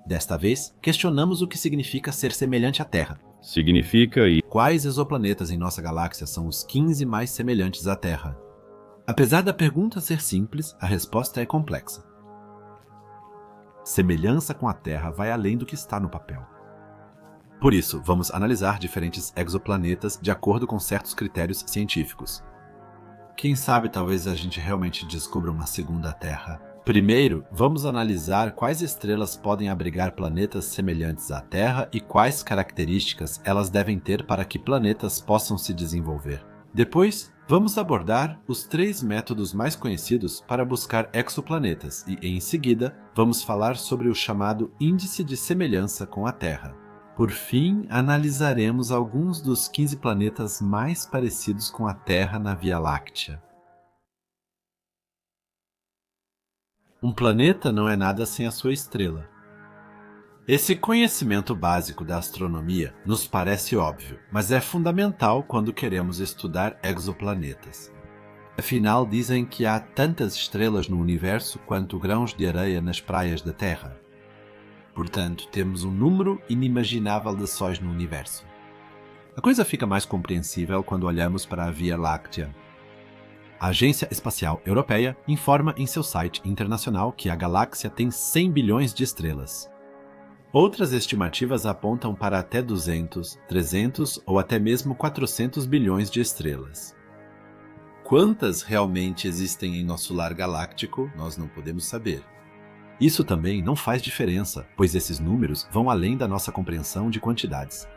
Desta vez, questionamos o que significa ser semelhante à Terra. Significa e Quais exoplanetas em nossa galáxia são os 15 mais semelhantes à Terra? Apesar da pergunta ser simples, a resposta é complexa. Semelhança com a Terra vai além do que está no papel. Por isso, vamos analisar diferentes exoplanetas de acordo com certos critérios científicos. Quem sabe talvez a gente realmente descubra uma segunda Terra. Primeiro, vamos analisar quais estrelas podem abrigar planetas semelhantes à Terra e quais características elas devem ter para que planetas possam se desenvolver. Depois, vamos abordar os 3 métodos mais conhecidos para buscar exoplanetas e, em seguida, vamos falar sobre o chamado Índice de Semelhança com a Terra. Por fim, analisaremos alguns dos 15 planetas mais parecidos com a Terra na Via Láctea. Um planeta não é nada sem a sua estrela. Esse conhecimento básico da astronomia nos parece óbvio, mas é fundamental quando queremos estudar exoplanetas. Afinal, dizem que há tantas estrelas no universo quanto grãos de areia nas praias da Terra. Portanto, temos um número inimaginável de sóis no universo. A coisa fica mais compreensível quando olhamos para a Via Láctea. A Agência Espacial Europeia informa em seu site internacional que a galáxia tem 100 bilhões de estrelas. Outras estimativas apontam para até 200, 300 ou até mesmo 400 bilhões de estrelas. Quantas realmente existem em nosso lar galáctico, nós não podemos saber. Isso também não faz diferença, pois esses números vão além da nossa compreensão de quantidades.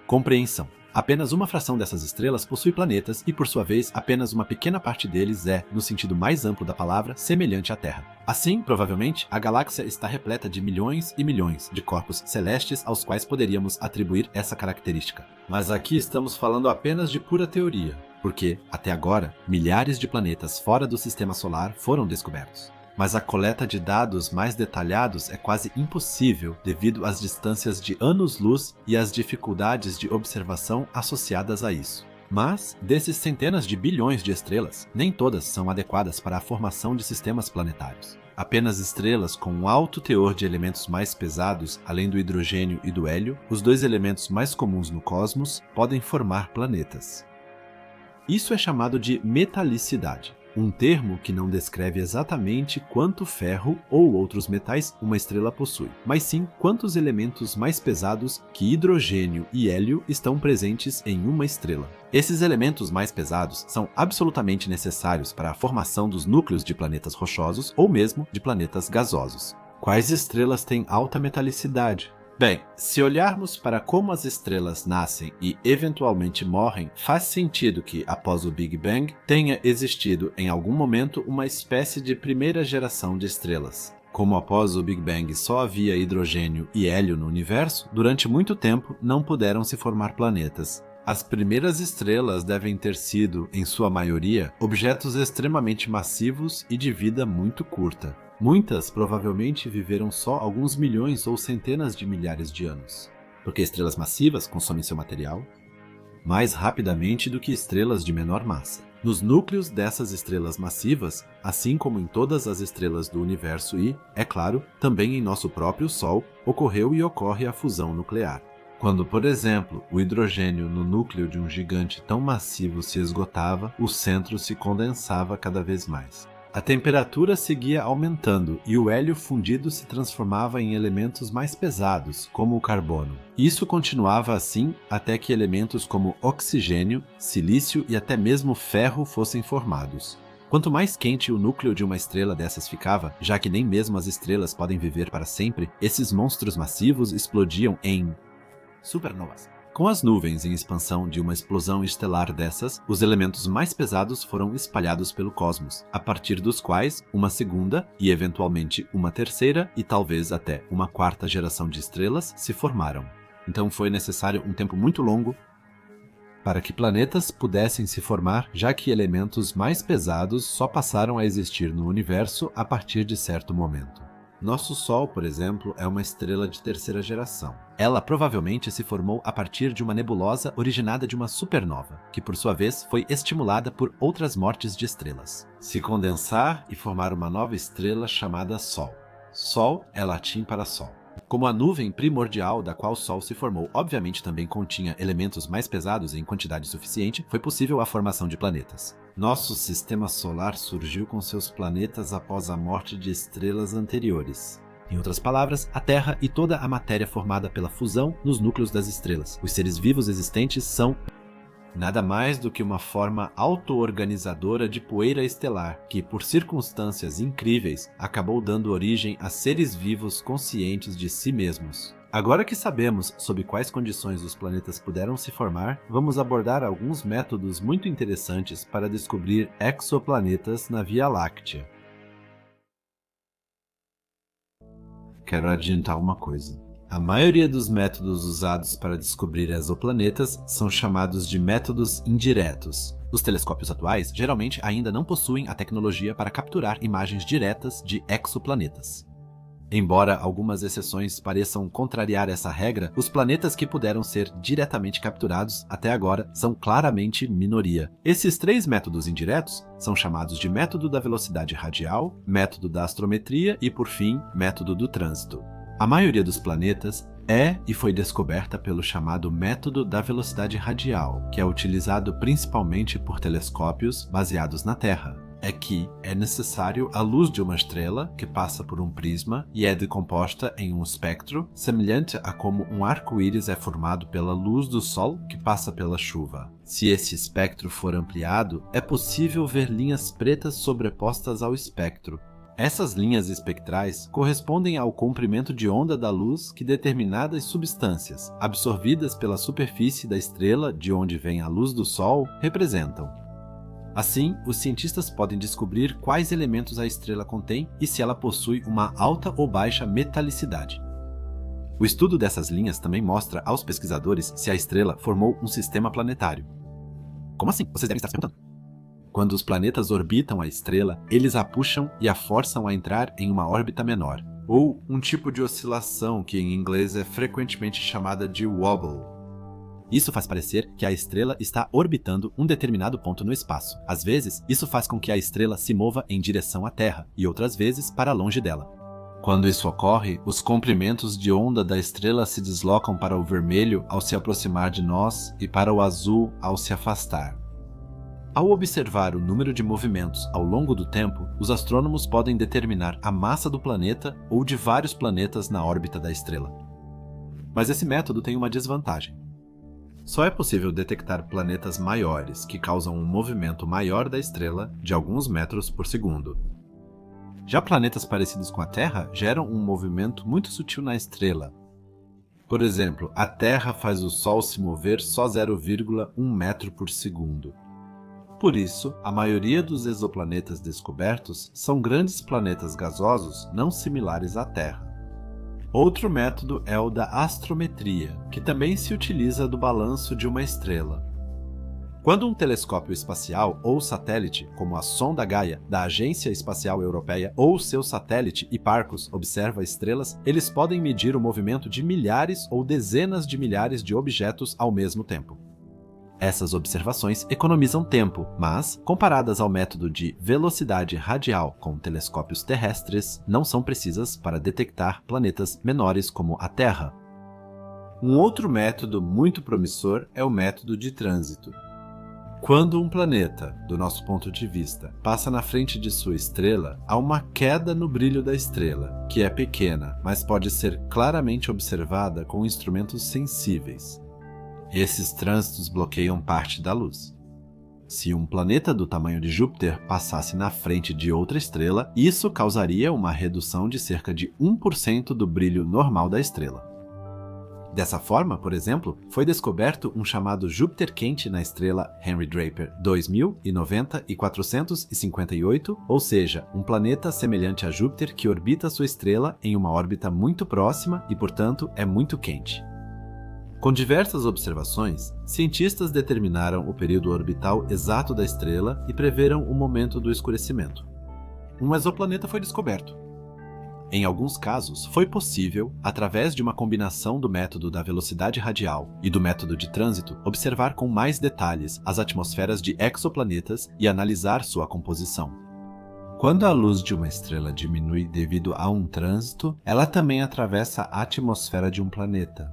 Compreensão. Apenas uma fração dessas estrelas possui planetas e, por sua vez, apenas uma pequena parte deles é, no sentido mais amplo da palavra, semelhante à Terra. Assim, provavelmente, a galáxia está repleta de milhões e milhões de corpos celestes aos quais poderíamos atribuir essa característica. Mas aqui estamos falando apenas de pura teoria, porque, até agora, milhares de planetas fora do Sistema Solar foram descobertos. Mas a coleta de dados mais detalhados é quase impossível devido às distâncias de anos-luz e às dificuldades de observação associadas a isso. Mas, desses centenas de bilhões de estrelas, nem todas são adequadas para a formação de sistemas planetários. Apenas estrelas com um alto teor de elementos mais pesados, além do hidrogênio e do hélio, os 2 elementos mais comuns no cosmos, podem formar planetas. Isso é chamado de metalicidade. Um termo que não descreve exatamente quanto ferro ou outros metais uma estrela possui, mas sim quantos elementos mais pesados que hidrogênio e hélio estão presentes em uma estrela. Esses elementos mais pesados são absolutamente necessários para a formação dos núcleos de planetas rochosos ou mesmo de planetas gasosos. Quais estrelas têm alta metalicidade? Bem, se olharmos para como as estrelas nascem e eventualmente morrem, faz sentido que, após o Big Bang, tenha existido em algum momento uma espécie de primeira geração de estrelas. Como após o Big Bang só havia hidrogênio e hélio no universo, durante muito tempo não puderam se formar planetas. As primeiras estrelas devem ter sido, em sua maioria, objetos extremamente massivos e de vida muito curta. Muitas provavelmente viveram só alguns milhões ou centenas de milhares de anos, porque estrelas massivas consomem seu material mais rapidamente do que estrelas de menor massa. Nos núcleos dessas estrelas massivas, assim como em todas as estrelas do universo e, é claro, também em nosso próprio Sol, ocorreu e ocorre a fusão nuclear. Quando, por exemplo, o hidrogênio no núcleo de um gigante tão massivo se esgotava, o centro se condensava cada vez mais. A temperatura seguia aumentando e o hélio fundido se transformava em elementos mais pesados, como o carbono. Isso continuava assim até que elementos como oxigênio, silício e até mesmo ferro fossem formados. Quanto mais quente o núcleo de uma estrela dessas ficava, já que nem mesmo as estrelas podem viver para sempre, esses monstros massivos explodiam em supernovas. Com as nuvens em expansão de uma explosão estelar dessas, os elementos mais pesados foram espalhados pelo cosmos, a partir dos quais uma segunda e eventualmente uma terceira e talvez até uma quarta geração de estrelas se formaram. Então foi necessário um tempo muito longo para que planetas pudessem se formar, já que elementos mais pesados só passaram a existir no universo a partir de certo momento. Nosso Sol, por exemplo, é uma estrela de terceira geração. Ela provavelmente se formou a partir de uma nebulosa originada de uma supernova, que por sua vez foi estimulada por outras mortes de estrelas. Se condensar e formar uma nova estrela chamada Sol. Sol é latim para Sol. Como a nuvem primordial da qual o Sol se formou obviamente também continha elementos mais pesados em quantidade suficiente, foi possível a formação de planetas. Nosso sistema solar surgiu com seus planetas após a morte de estrelas anteriores. Em outras palavras, a Terra e toda a matéria formada pela fusão nos núcleos das estrelas. Os seres vivos existentes são nada mais do que uma forma auto-organizadora de poeira estelar, que, por circunstâncias incríveis, acabou dando origem a seres vivos conscientes de si mesmos. Agora que sabemos sob quais condições os planetas puderam se formar, vamos abordar alguns métodos muito interessantes para descobrir exoplanetas na Via Láctea. Quero adiantar uma coisa. A maioria dos métodos usados para descobrir exoplanetas são chamados de métodos indiretos. Os telescópios atuais geralmente ainda não possuem a tecnologia para capturar imagens diretas de exoplanetas. Embora algumas exceções pareçam contrariar essa regra, os planetas que puderam ser diretamente capturados até agora são claramente minoria. Esses 3 métodos indiretos são chamados de método da velocidade radial, método da astrometria e, por fim, método do trânsito. A maioria dos planetas é e foi descoberta pelo chamado método da velocidade radial, que é utilizado principalmente por telescópios baseados na Terra. É que é necessário a luz de uma estrela que passa por um prisma e é decomposta em um espectro, semelhante a como um arco-íris é formado pela luz do Sol que passa pela chuva. Se esse espectro for ampliado, é possível ver linhas pretas sobrepostas ao espectro. Essas linhas espectrais correspondem ao comprimento de onda da luz que determinadas substâncias, absorvidas pela superfície da estrela de onde vem a luz do Sol, representam. Assim, os cientistas podem descobrir quais elementos a estrela contém e se ela possui uma alta ou baixa metalicidade. O estudo dessas linhas também mostra aos pesquisadores se a estrela formou um sistema planetário. Como assim? Vocês devem estar se perguntando. Quando os planetas orbitam a estrela, eles a puxam e a forçam a entrar em uma órbita menor, ou um tipo de oscilação que em inglês é frequentemente chamada de wobble. Isso faz parecer que a estrela está orbitando um determinado ponto no espaço. Às vezes, isso faz com que a estrela se mova em direção à Terra, e outras vezes para longe dela. Quando isso ocorre, os comprimentos de onda da estrela se deslocam para o vermelho ao se aproximar de nós e para o azul ao se afastar. Ao observar o número de movimentos ao longo do tempo, os astrônomos podem determinar a massa do planeta ou de vários planetas na órbita da estrela. Mas esse método tem uma desvantagem. Só é possível detectar planetas maiores que causam um movimento maior da estrela de alguns metros por segundo. Já planetas parecidos com a Terra geram um movimento muito sutil na estrela. Por exemplo, a Terra faz o Sol se mover só 0,1 metro por segundo. Por isso, a maioria dos exoplanetas descobertos são grandes planetas gasosos não similares à Terra. Outro método é o da astrometria, que também se utiliza do balanço de uma estrela. Quando um telescópio espacial ou satélite, como a sonda Gaia da Agência Espacial Europeia ou seu satélite Hipparcos observa estrelas, eles podem medir o movimento de milhares ou dezenas de milhares de objetos ao mesmo tempo. Essas observações economizam tempo, mas, comparadas ao método de velocidade radial com telescópios terrestres, não são precisas para detectar planetas menores como a Terra. Um outro método muito promissor é o método de trânsito. Quando um planeta, do nosso ponto de vista, passa na frente de sua estrela, há uma queda no brilho da estrela, que é pequena, mas pode ser claramente observada com instrumentos sensíveis. Esses trânsitos bloqueiam parte da luz. Se um planeta do tamanho de Júpiter passasse na frente de outra estrela, isso causaria uma redução de cerca de 1% do brilho normal da estrela. Dessa forma, por exemplo, foi descoberto um chamado Júpiter quente na estrela Henry Draper 2090 e 458, ou seja, um planeta semelhante a Júpiter que orbita sua estrela em uma órbita muito próxima e, portanto, é muito quente. Com diversas observações, cientistas determinaram o período orbital exato da estrela e preveram o momento do escurecimento. Um exoplaneta foi descoberto. Em alguns casos, foi possível, através de uma combinação do método da velocidade radial e do método de trânsito, observar com mais detalhes as atmosferas de exoplanetas e analisar sua composição. Quando a luz de uma estrela diminui devido a um trânsito, ela também atravessa a atmosfera de um planeta.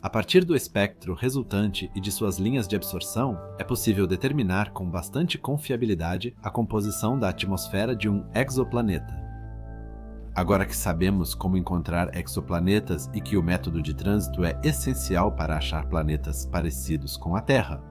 A partir do espectro resultante e de suas linhas de absorção, é possível determinar com bastante confiabilidade a composição da atmosfera de um exoplaneta. Agora que sabemos como encontrar exoplanetas e que o método de trânsito é essencial para achar planetas parecidos com a Terra,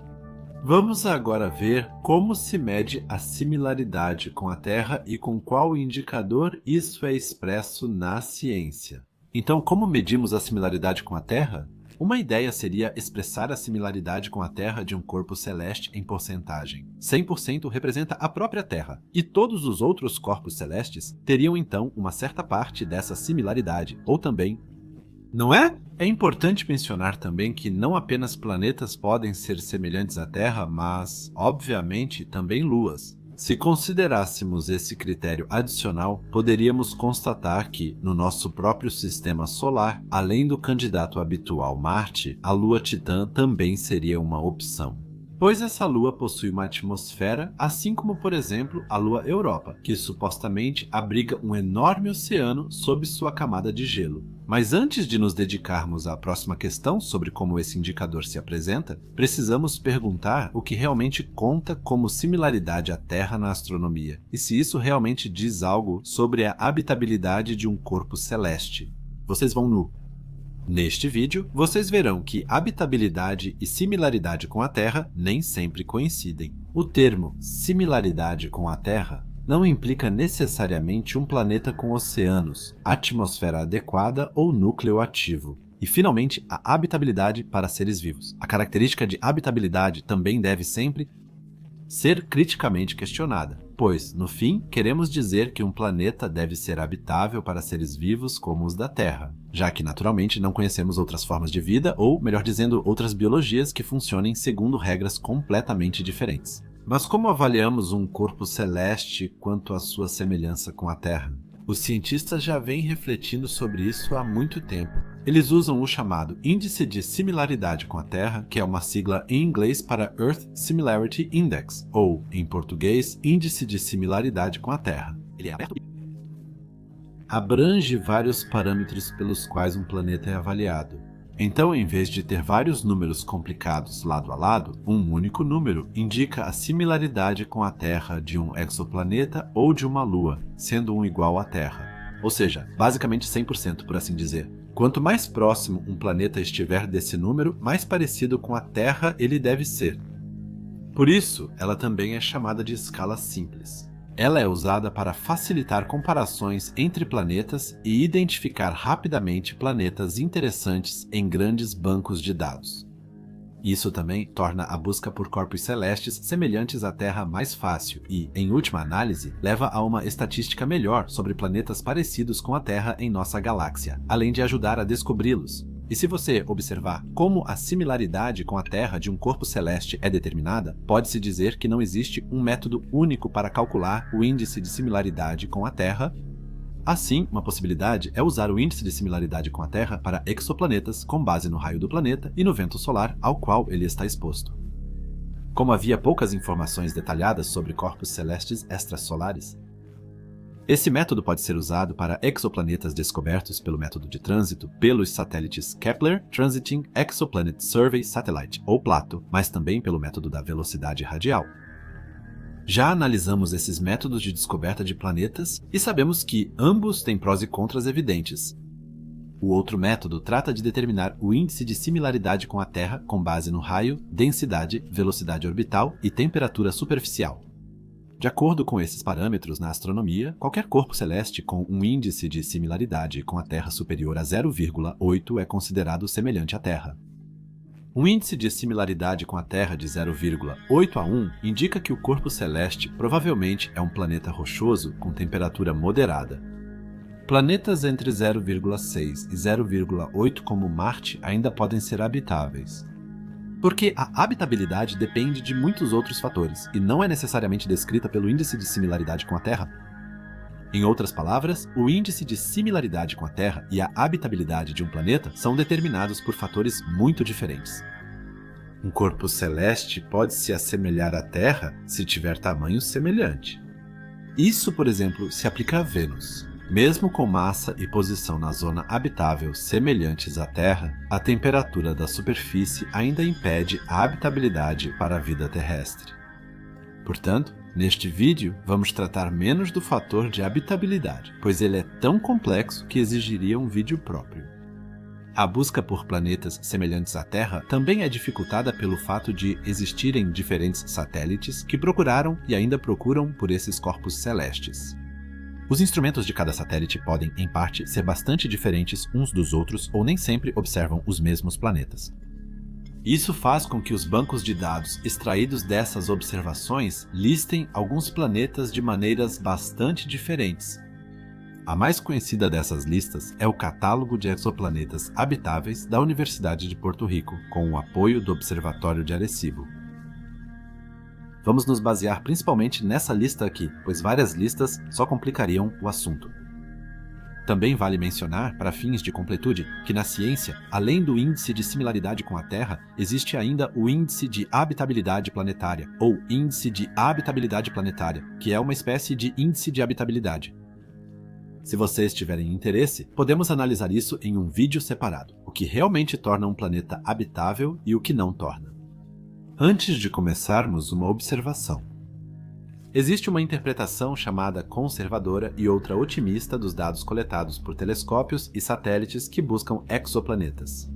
vamos agora ver como se mede a similaridade com a Terra e com qual indicador isso é expresso na ciência. Então, como medimos a similaridade com a Terra? Uma ideia seria expressar a similaridade com a Terra de um corpo celeste em porcentagem. 100% representa a própria Terra, e todos os outros corpos celestes teriam então uma certa parte dessa similaridade, ou também... Não é? É importante mencionar também que não apenas planetas podem ser semelhantes à Terra, mas, obviamente, também luas. Se considerássemos esse critério adicional, poderíamos constatar que, no nosso próprio sistema solar, além do candidato habitual Marte, a Lua Titã também seria uma opção. Pois essa lua possui uma atmosfera, assim como, por exemplo, a Lua Europa, que supostamente abriga um enorme oceano sob sua camada de gelo. Mas antes de nos dedicarmos à próxima questão sobre como esse indicador se apresenta, precisamos perguntar o que realmente conta como similaridade à Terra na astronomia, e se isso realmente diz algo sobre a habitabilidade de um corpo celeste. Vocês vão no... Neste vídeo, vocês verão que habitabilidade e similaridade com a Terra nem sempre coincidem. O termo similaridade com a Terra não implica necessariamente um planeta com oceanos, atmosfera adequada ou núcleo ativo. E, finalmente, a habitabilidade para seres vivos. A característica de habitabilidade também deve sempre ser criticamente questionada, pois, no fim, queremos dizer que um planeta deve ser habitável para seres vivos como os da Terra, já que, naturalmente, não conhecemos outras formas de vida ou, melhor dizendo, outras biologias que funcionem segundo regras completamente diferentes. Mas como avaliamos um corpo celeste quanto à sua semelhança com a Terra? Os cientistas já vêm refletindo sobre isso há muito tempo. Eles usam o chamado Índice de Similaridade com a Terra, que é uma sigla em inglês para Earth Similarity Index, ou, em português, Índice de Similaridade com a Terra. Ele é aberto. Abrange vários parâmetros pelos quais um planeta é avaliado. Então, em vez de ter vários números complicados lado a lado, um único número indica a similaridade com a Terra de um exoplaneta ou de uma lua, sendo um igual à Terra. Ou seja, basicamente 100%, por assim dizer. Quanto mais próximo um planeta estiver desse número, mais parecido com a Terra ele deve ser. Por isso, ela também é chamada de escala simples. Ela é usada para facilitar comparações entre planetas e identificar rapidamente planetas interessantes em grandes bancos de dados. Isso também torna a busca por corpos celestes semelhantes à Terra mais fácil e, em última análise, leva a uma estatística melhor sobre planetas parecidos com a Terra em nossa galáxia, além de ajudar a descobri-los. E se você observar como a similaridade com a Terra de um corpo celeste é determinada, pode-se dizer que não existe um método único para calcular o índice de similaridade com a Terra. Assim, uma possibilidade é usar o índice de similaridade com a Terra para exoplanetas com base no raio do planeta e no vento solar ao qual ele está exposto. Como havia poucas informações detalhadas sobre corpos celestes extrasolares, esse método pode ser usado para exoplanetas descobertos pelo método de trânsito pelos satélites Kepler Transiting Exoplanet Survey Satellite, ou PLATO, mas também pelo método da velocidade radial. Já analisamos esses métodos de descoberta de planetas e sabemos que ambos têm prós e contras evidentes. O outro método trata de determinar o índice de similaridade com a Terra com base no raio, densidade, velocidade orbital e temperatura superficial. De acordo com esses parâmetros na astronomia, qualquer corpo celeste com um índice de similaridade com a Terra superior a 0,8 é considerado semelhante à Terra. Um índice de similaridade com a Terra de 0,8 a 1 indica que o corpo celeste provavelmente é um planeta rochoso com temperatura moderada. Planetas entre 0,6 e 0,8 como Marte ainda podem ser habitáveis. Porque a habitabilidade depende de muitos outros fatores e não é necessariamente descrita pelo índice de similaridade com a Terra. Em outras palavras, o índice de similaridade com a Terra e a habitabilidade de um planeta são determinados por fatores muito diferentes. Um corpo celeste pode se assemelhar à Terra se tiver tamanho semelhante. Isso, por exemplo, se aplica a Vênus. Mesmo com massa e posição na zona habitável semelhantes à Terra, a temperatura da superfície ainda impede a habitabilidade para a vida terrestre. Portanto, neste vídeo, vamos tratar menos do fator de habitabilidade, pois ele é tão complexo que exigiria um vídeo próprio. A busca por planetas semelhantes à Terra também é dificultada pelo fato de existirem diferentes satélites que procuraram e ainda procuram por esses corpos celestes. Os instrumentos de cada satélite podem, em parte, ser bastante diferentes uns dos outros ou nem sempre observam os mesmos planetas. Isso faz com que os bancos de dados extraídos dessas observações listem alguns planetas de maneiras bastante diferentes. A mais conhecida dessas listas é o Catálogo de Exoplanetas Habitáveis da Universidade de Porto Rico, com o apoio do Observatório de Arecibo. Vamos nos basear principalmente nessa lista aqui, pois várias listas só complicariam o assunto. Também vale mencionar, para fins de completude, que na ciência, além do índice de similaridade com a Terra, existe ainda o índice de habitabilidade planetária, ou índice de habitabilidade planetária, que é uma espécie de índice de habitabilidade. Se vocês tiverem interesse, podemos analisar isso em um vídeo separado, o que realmente torna um planeta habitável e o que não torna. Antes de começarmos, uma observação. Existe uma interpretação chamada conservadora e outra otimista dos dados coletados por telescópios e satélites que buscam exoplanetas.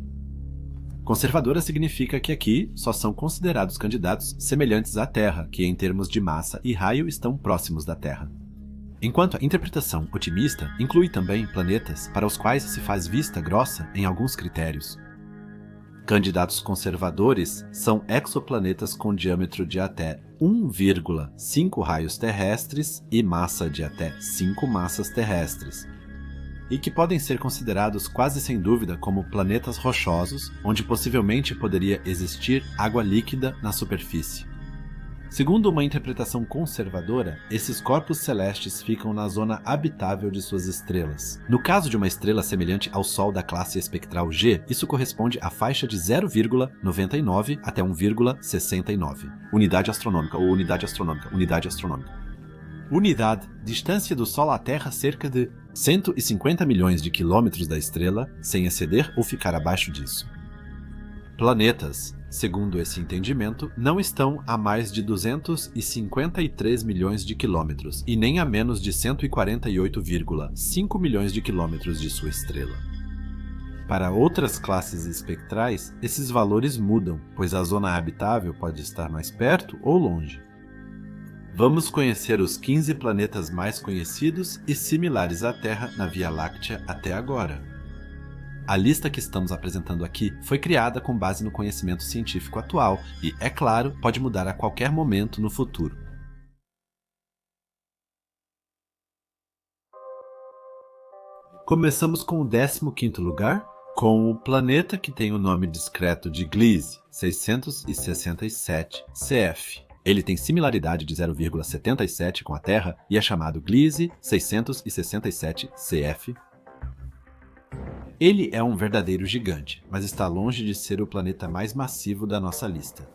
Conservadora significa que aqui só são considerados candidatos semelhantes à Terra, que em termos de massa e raio estão próximos da Terra. Enquanto a interpretação otimista inclui também planetas para os quais se faz vista grossa em alguns critérios. Candidatos conservadores são exoplanetas com diâmetro de até 1,5 raios terrestres e massa de até 5 massas terrestres, e que podem ser considerados quase sem dúvida como planetas rochosos, onde possivelmente poderia existir água líquida na superfície. Segundo uma interpretação conservadora, esses corpos celestes ficam na zona habitável de suas estrelas. No caso de uma estrela semelhante ao Sol da classe espectral G, isso corresponde à faixa de 0,99 até 1,69. Unidade astronômica ou unidade astronômica, unidade astronômica. Unidade, distância do Sol à Terra cerca de 150 milhões de quilômetros da estrela, sem exceder ou ficar abaixo disso. Planetas, segundo esse entendimento, não estão a mais de 253 milhões de quilômetros e nem a menos de 148,5 milhões de quilômetros de sua estrela. Para outras classes espectrais, esses valores mudam, pois a zona habitável pode estar mais perto ou longe. Vamos conhecer os 15 planetas mais conhecidos e similares à Terra na Via Láctea até agora. A lista que estamos apresentando aqui foi criada com base no conhecimento científico atual e, é claro, pode mudar a qualquer momento no futuro. Começamos com o 15º lugar, com o planeta que tem o nome discreto de Gliese 667 CF. Ele tem similaridade de 0,77 com a Terra e é chamado Gliese 667 CF. Ele é um verdadeiro gigante, mas está longe de ser o planeta mais massivo da nossa lista.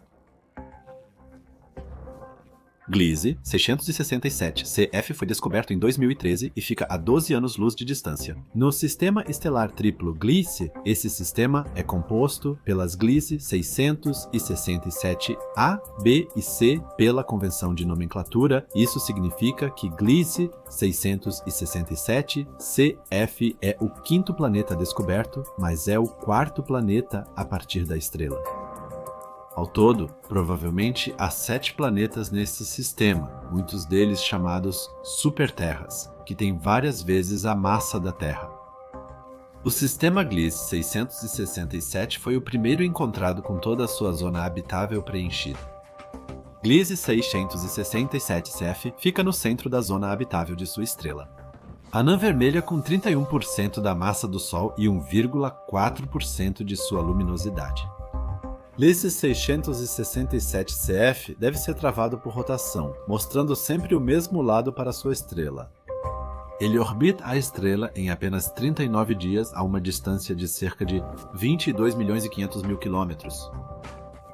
Gliese 667 CF foi descoberto em 2013 e fica a 12 anos-luz de distância. No sistema estelar triplo Gliese, esse sistema é composto pelas Gliese 667A, B e C pela convenção de nomenclatura. Isso significa que Gliese 667 CF é o 5º planeta descoberto, mas é o 4º planeta a partir da estrela. Ao todo, provavelmente há 7 planetas nesse sistema, muitos deles chamados superterras, que têm várias vezes a massa da Terra. O sistema Gliese 667 foi o primeiro encontrado com toda a sua zona habitável preenchida. Gliese 667 CF fica no centro da zona habitável de sua estrela. Anã vermelha com 31% da massa do Sol e 1,4% de sua luminosidade. Gliese 667 CF deve ser travado por rotação, mostrando sempre o mesmo lado para sua estrela. Ele orbita a estrela em apenas 39 dias a uma distância de cerca de 22.500.000 quilômetros.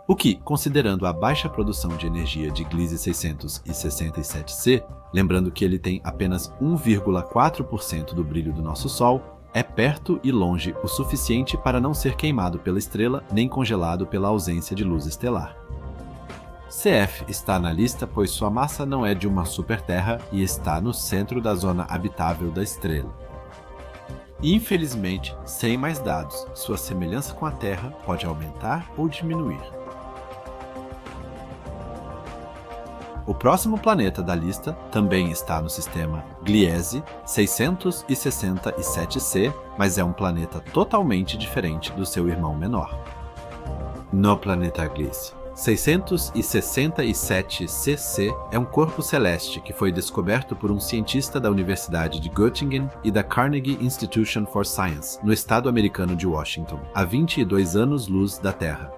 O que, considerando a baixa produção de energia de Gliese 667c, lembrando que ele tem apenas 1,4% do brilho do nosso Sol, é perto e longe o suficiente para não ser queimado pela estrela nem congelado pela ausência de luz estelar. CF está na lista pois sua massa não é de uma superterra e está no centro da zona habitável da estrela. Infelizmente, sem mais dados, sua semelhança com a Terra pode aumentar ou diminuir. O próximo planeta da lista também está no sistema Gliese 667c, mas é um planeta totalmente diferente do seu irmão menor. No planeta Gliese 667cc é um corpo celeste que foi descoberto por um cientista da Universidade de Göttingen e da Carnegie Institution for Science, no estado americano de Washington, a 22 anos-luz da Terra.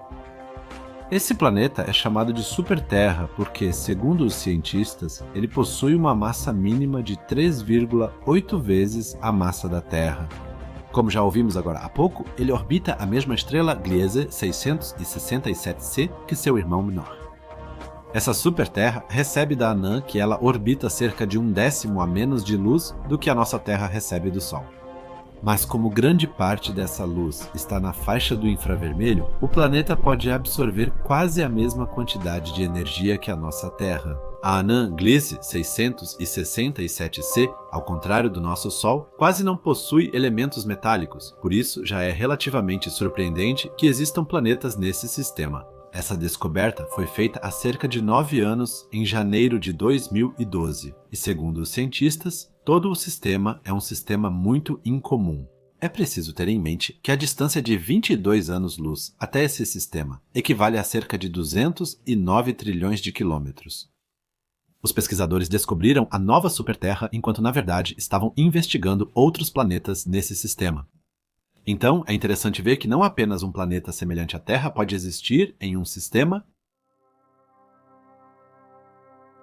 Esse planeta é chamado de superterra porque, segundo os cientistas, ele possui uma massa mínima de 3,8 vezes a massa da Terra. Como já ouvimos agora há pouco, ele orbita a mesma estrela Gliese 667c que seu irmão menor. Essa superterra recebe da anã que ela orbita cerca de 1/10 a menos de luz do que a nossa Terra recebe do Sol. Mas como grande parte dessa luz está na faixa do infravermelho, o planeta pode absorver quase a mesma quantidade de energia que a nossa Terra. A anã Gliese 667c, ao contrário do nosso Sol, quase não possui elementos metálicos, por isso já é relativamente surpreendente que existam planetas nesse sistema. Essa descoberta foi feita há cerca de 9 anos, em janeiro de 2012, e segundo os cientistas, todo o sistema é um sistema muito incomum. É preciso ter em mente que a distância de 22 anos-luz até esse sistema equivale a cerca de 209 trilhões de quilômetros. Os pesquisadores descobriram a nova superterra enquanto, na verdade, estavam investigando outros planetas nesse sistema. Então, é interessante ver que não apenas um planeta semelhante à Terra pode existir em um sistema.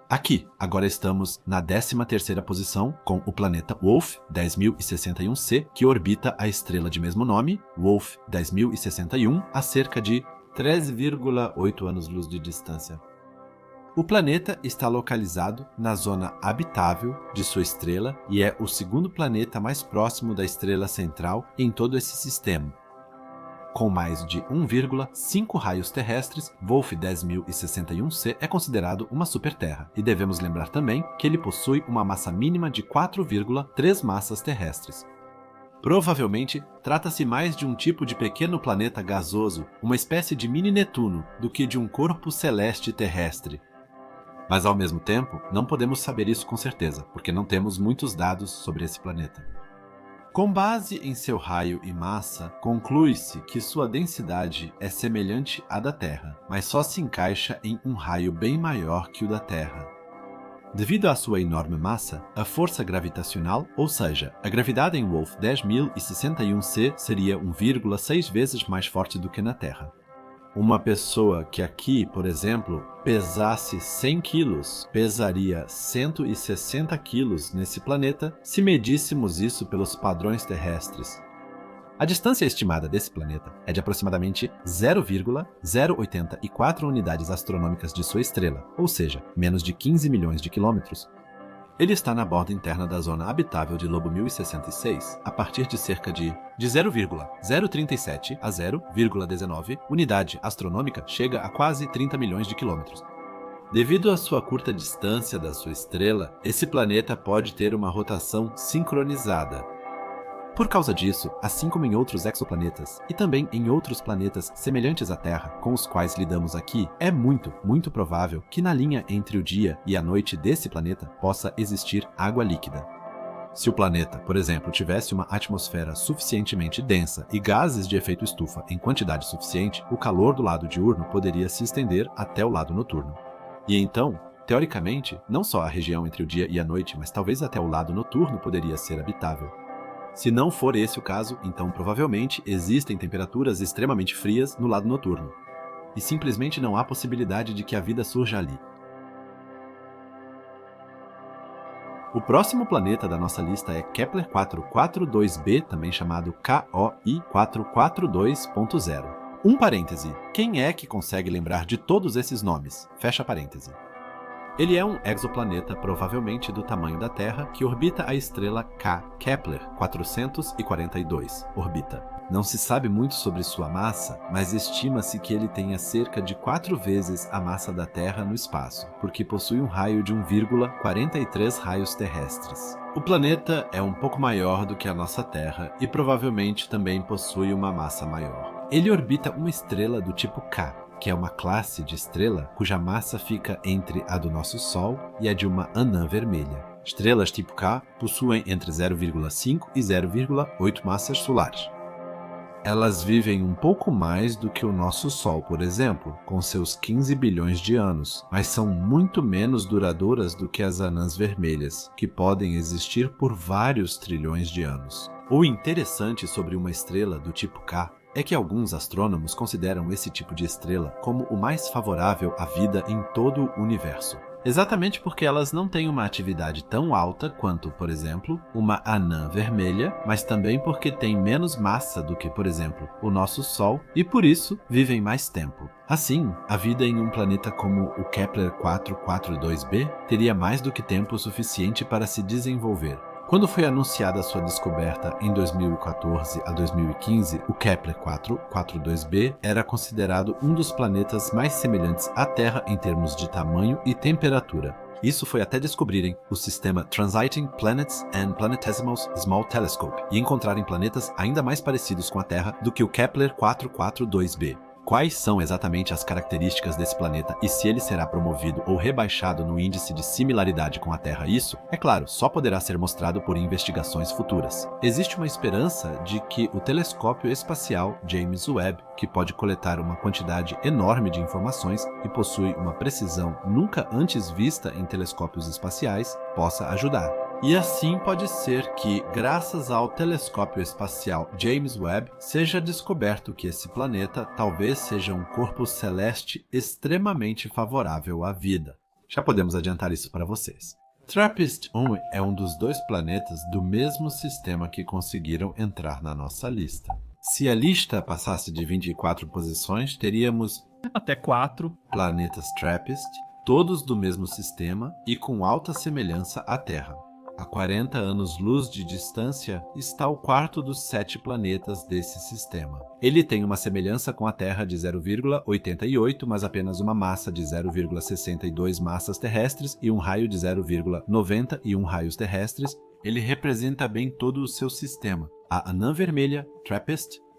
Aqui, agora estamos na 13ª posição com o planeta Wolf 10.061c, que orbita a estrela de mesmo nome, Wolf 10.061, a cerca de 13,8 anos-luz de distância. O planeta está localizado na zona habitável de sua estrela e é o segundo planeta mais próximo da estrela central em todo esse sistema. Com mais de 1,5 raios terrestres, Wolf 10.061c é considerado uma superterra, e devemos lembrar também que ele possui uma massa mínima de 4,3 massas terrestres. Provavelmente, trata-se mais de um tipo de pequeno planeta gasoso, uma espécie de mini Netuno, do que de um corpo celeste terrestre. Mas, ao mesmo tempo, não podemos saber isso com certeza, porque não temos muitos dados sobre esse planeta. Com base em seu raio e massa, conclui-se que sua densidade é semelhante à da Terra, mas só se encaixa em um raio bem maior que o da Terra. Devido à sua enorme massa, a força gravitacional, ou seja, a gravidade em Wolf 10.061c seria 1,6 vezes mais forte do que na Terra. Uma pessoa que aqui, por exemplo, pesasse 100 quilos, pesaria 160 quilos nesse planeta se medíssemos isso pelos padrões terrestres. A distância estimada desse planeta é de aproximadamente 0,084 unidades astronômicas de sua estrela, ou seja, menos de 15 milhões de quilômetros. Ele está na borda interna da zona habitável de Lobo 1066, a partir de cerca de 0,037 a 0,19 unidade astronômica, chega a quase 30 milhões de quilômetros. Devido à sua curta distância da sua estrela, esse planeta pode ter uma rotação sincronizada. Por causa disso, assim como em outros exoplanetas, e também em outros planetas semelhantes à Terra, com os quais lidamos aqui, é muito provável que na linha entre o dia e a noite desse planeta possa existir água líquida. Se o planeta, por exemplo, tivesse uma atmosfera suficientemente densa e gases de efeito estufa em quantidade suficiente, o calor do lado diurno poderia se estender até o lado noturno. E então, teoricamente, não só a região entre o dia e a noite, mas talvez até o lado noturno poderia ser habitável. Se não for esse o caso, então provavelmente existem temperaturas extremamente frias no lado noturno. E simplesmente não há possibilidade de que a vida surja ali. O próximo planeta da nossa lista é Kepler 442b, também chamado KOI 442.0. Um parêntese. Quem é que consegue lembrar de todos esses nomes? Fecha parêntese. Ele é um exoplaneta provavelmente do tamanho da Terra que orbita a estrela K Kepler 442 orbita. Não se sabe muito sobre sua massa, mas estima-se que ele tenha cerca de 4 vezes a massa da Terra no espaço, porque possui um raio de 1,43 raios terrestres. O planeta é um pouco maior do que a nossa Terra e provavelmente também possui uma massa maior. Ele orbita uma estrela do tipo K, que é uma classe de estrela cuja massa fica entre a do nosso Sol e a de uma anã vermelha. Estrelas tipo K possuem entre 0,5 e 0,8 massas solares. Elas vivem um pouco mais do que o nosso Sol, por exemplo, com seus 15 bilhões de anos, mas são muito menos duradouras do que as anãs vermelhas, que podem existir por vários trilhões de anos. O interessante sobre uma estrela do tipo K é que alguns astrônomos consideram esse tipo de estrela como o mais favorável à vida em todo o universo. Exatamente porque elas não têm uma atividade tão alta quanto, por exemplo, uma anã vermelha, mas também porque têm menos massa do que, por exemplo, o nosso Sol e, por isso, vivem mais tempo. Assim, a vida em um planeta como o Kepler 442b teria mais do que tempo suficiente para se desenvolver. Quando foi anunciada sua descoberta em 2014 a 2015, o Kepler 442b era considerado um dos planetas mais semelhantes à Terra em termos de tamanho e temperatura. Isso foi até descobrirem o sistema Transiting Planets and Planetesimal Small Telescope e encontrarem planetas ainda mais parecidos com a Terra do que o Kepler 442b. Quais são exatamente as características desse planeta e se ele será promovido ou rebaixado no índice de similaridade com a Terra, isso, é claro, só poderá ser mostrado por investigações futuras. Existe uma esperança de que o telescópio espacial James Webb, que pode coletar uma quantidade enorme de informações e possui uma precisão nunca antes vista em telescópios espaciais, possa ajudar. E assim pode ser que, graças ao telescópio espacial James Webb, seja descoberto que esse planeta talvez seja um corpo celeste extremamente favorável à vida. Já podemos adiantar isso para vocês. TRAPPIST-1 é um dos 2 planetas do mesmo sistema que conseguiram entrar na nossa lista. Se a lista passasse de 24 posições, teríamos até 4 planetas TRAPPIST, todos do mesmo sistema e com alta semelhança à Terra. A 40 anos-luz de distância está o quarto dos 7 planetas desse sistema. Ele tem uma semelhança com a Terra de 0,88, mas apenas uma massa de 0,62 massas terrestres e um raio de 0,91 raios terrestres. Ele representa bem todo o seu sistema. A anã vermelha, TRAPPIST-1,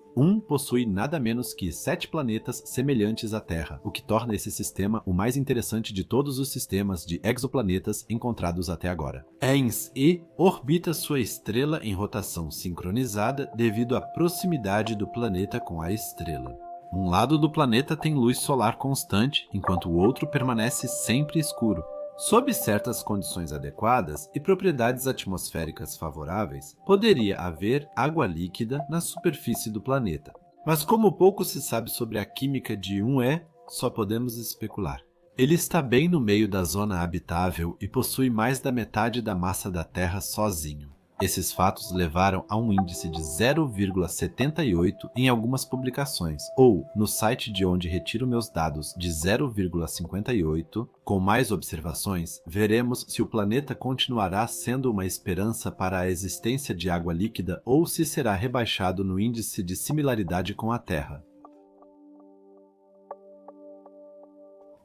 possui nada menos que 7 planetas semelhantes à Terra, o que torna esse sistema o mais interessante de todos os sistemas de exoplanetas encontrados até agora. ENS-E orbita sua estrela em rotação sincronizada devido à proximidade do planeta com a estrela. Um lado do planeta tem luz solar constante, enquanto o outro permanece sempre escuro. Sob certas condições adequadas e propriedades atmosféricas favoráveis, poderia haver água líquida na superfície do planeta. Mas como pouco se sabe sobre a química de um E, só podemos especular. Ele está bem no meio da zona habitável e possui mais da metade da massa da Terra sozinho. Esses fatos levaram a um índice de 0,78 em algumas publicações, ou, no site de onde retiro meus dados, de 0,58. Com mais observações, veremos se o planeta continuará sendo uma esperança para a existência de água líquida ou se será rebaixado no índice de similaridade com a Terra.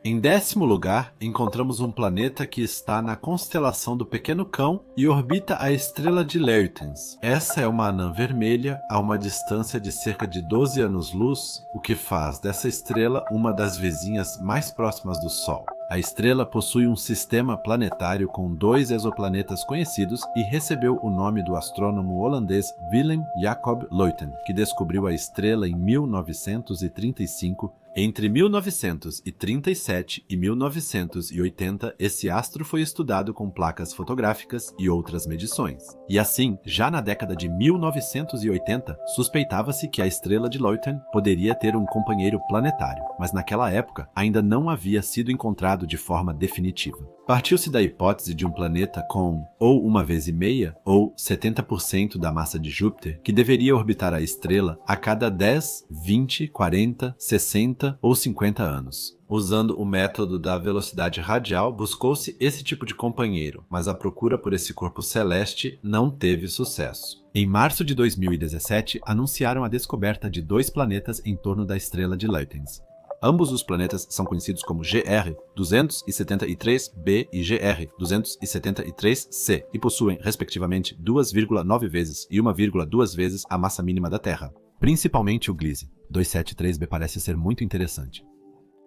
Em 10º lugar, encontramos um planeta que está na constelação do Pequeno Cão e orbita a estrela de Laertes. Essa é uma anã vermelha a uma distância de cerca de 12 anos-luz, o que faz dessa estrela uma das vizinhas mais próximas do Sol. A estrela possui um sistema planetário com 2 exoplanetas conhecidos e recebeu o nome do astrônomo holandês Willem Jacob Leuten, que descobriu a estrela em 1935 Entre 1937 e 1980, esse astro foi estudado com placas fotográficas e outras medições. E assim, já na década de 1980, suspeitava-se que a estrela de Luyten poderia ter um companheiro planetário, mas naquela época ainda não havia sido encontrado de forma definitiva. Partiu-se da hipótese de um planeta com ou 1,5 ou 70% da massa de Júpiter, que deveria orbitar a estrela a cada 10, 20, 40, 60 ou 50 anos. Usando o método da velocidade radial, buscou-se esse tipo de companheiro, mas a procura por esse corpo celeste não teve sucesso. Em março de 2017, anunciaram a descoberta de 2 planetas em torno da estrela de Luytens. Ambos os planetas são conhecidos como GR-273b e GR-273c e possuem, respectivamente, 2,9 vezes e 1,2 vezes a massa mínima da Terra. Principalmente o Gliese 273b parece ser muito interessante.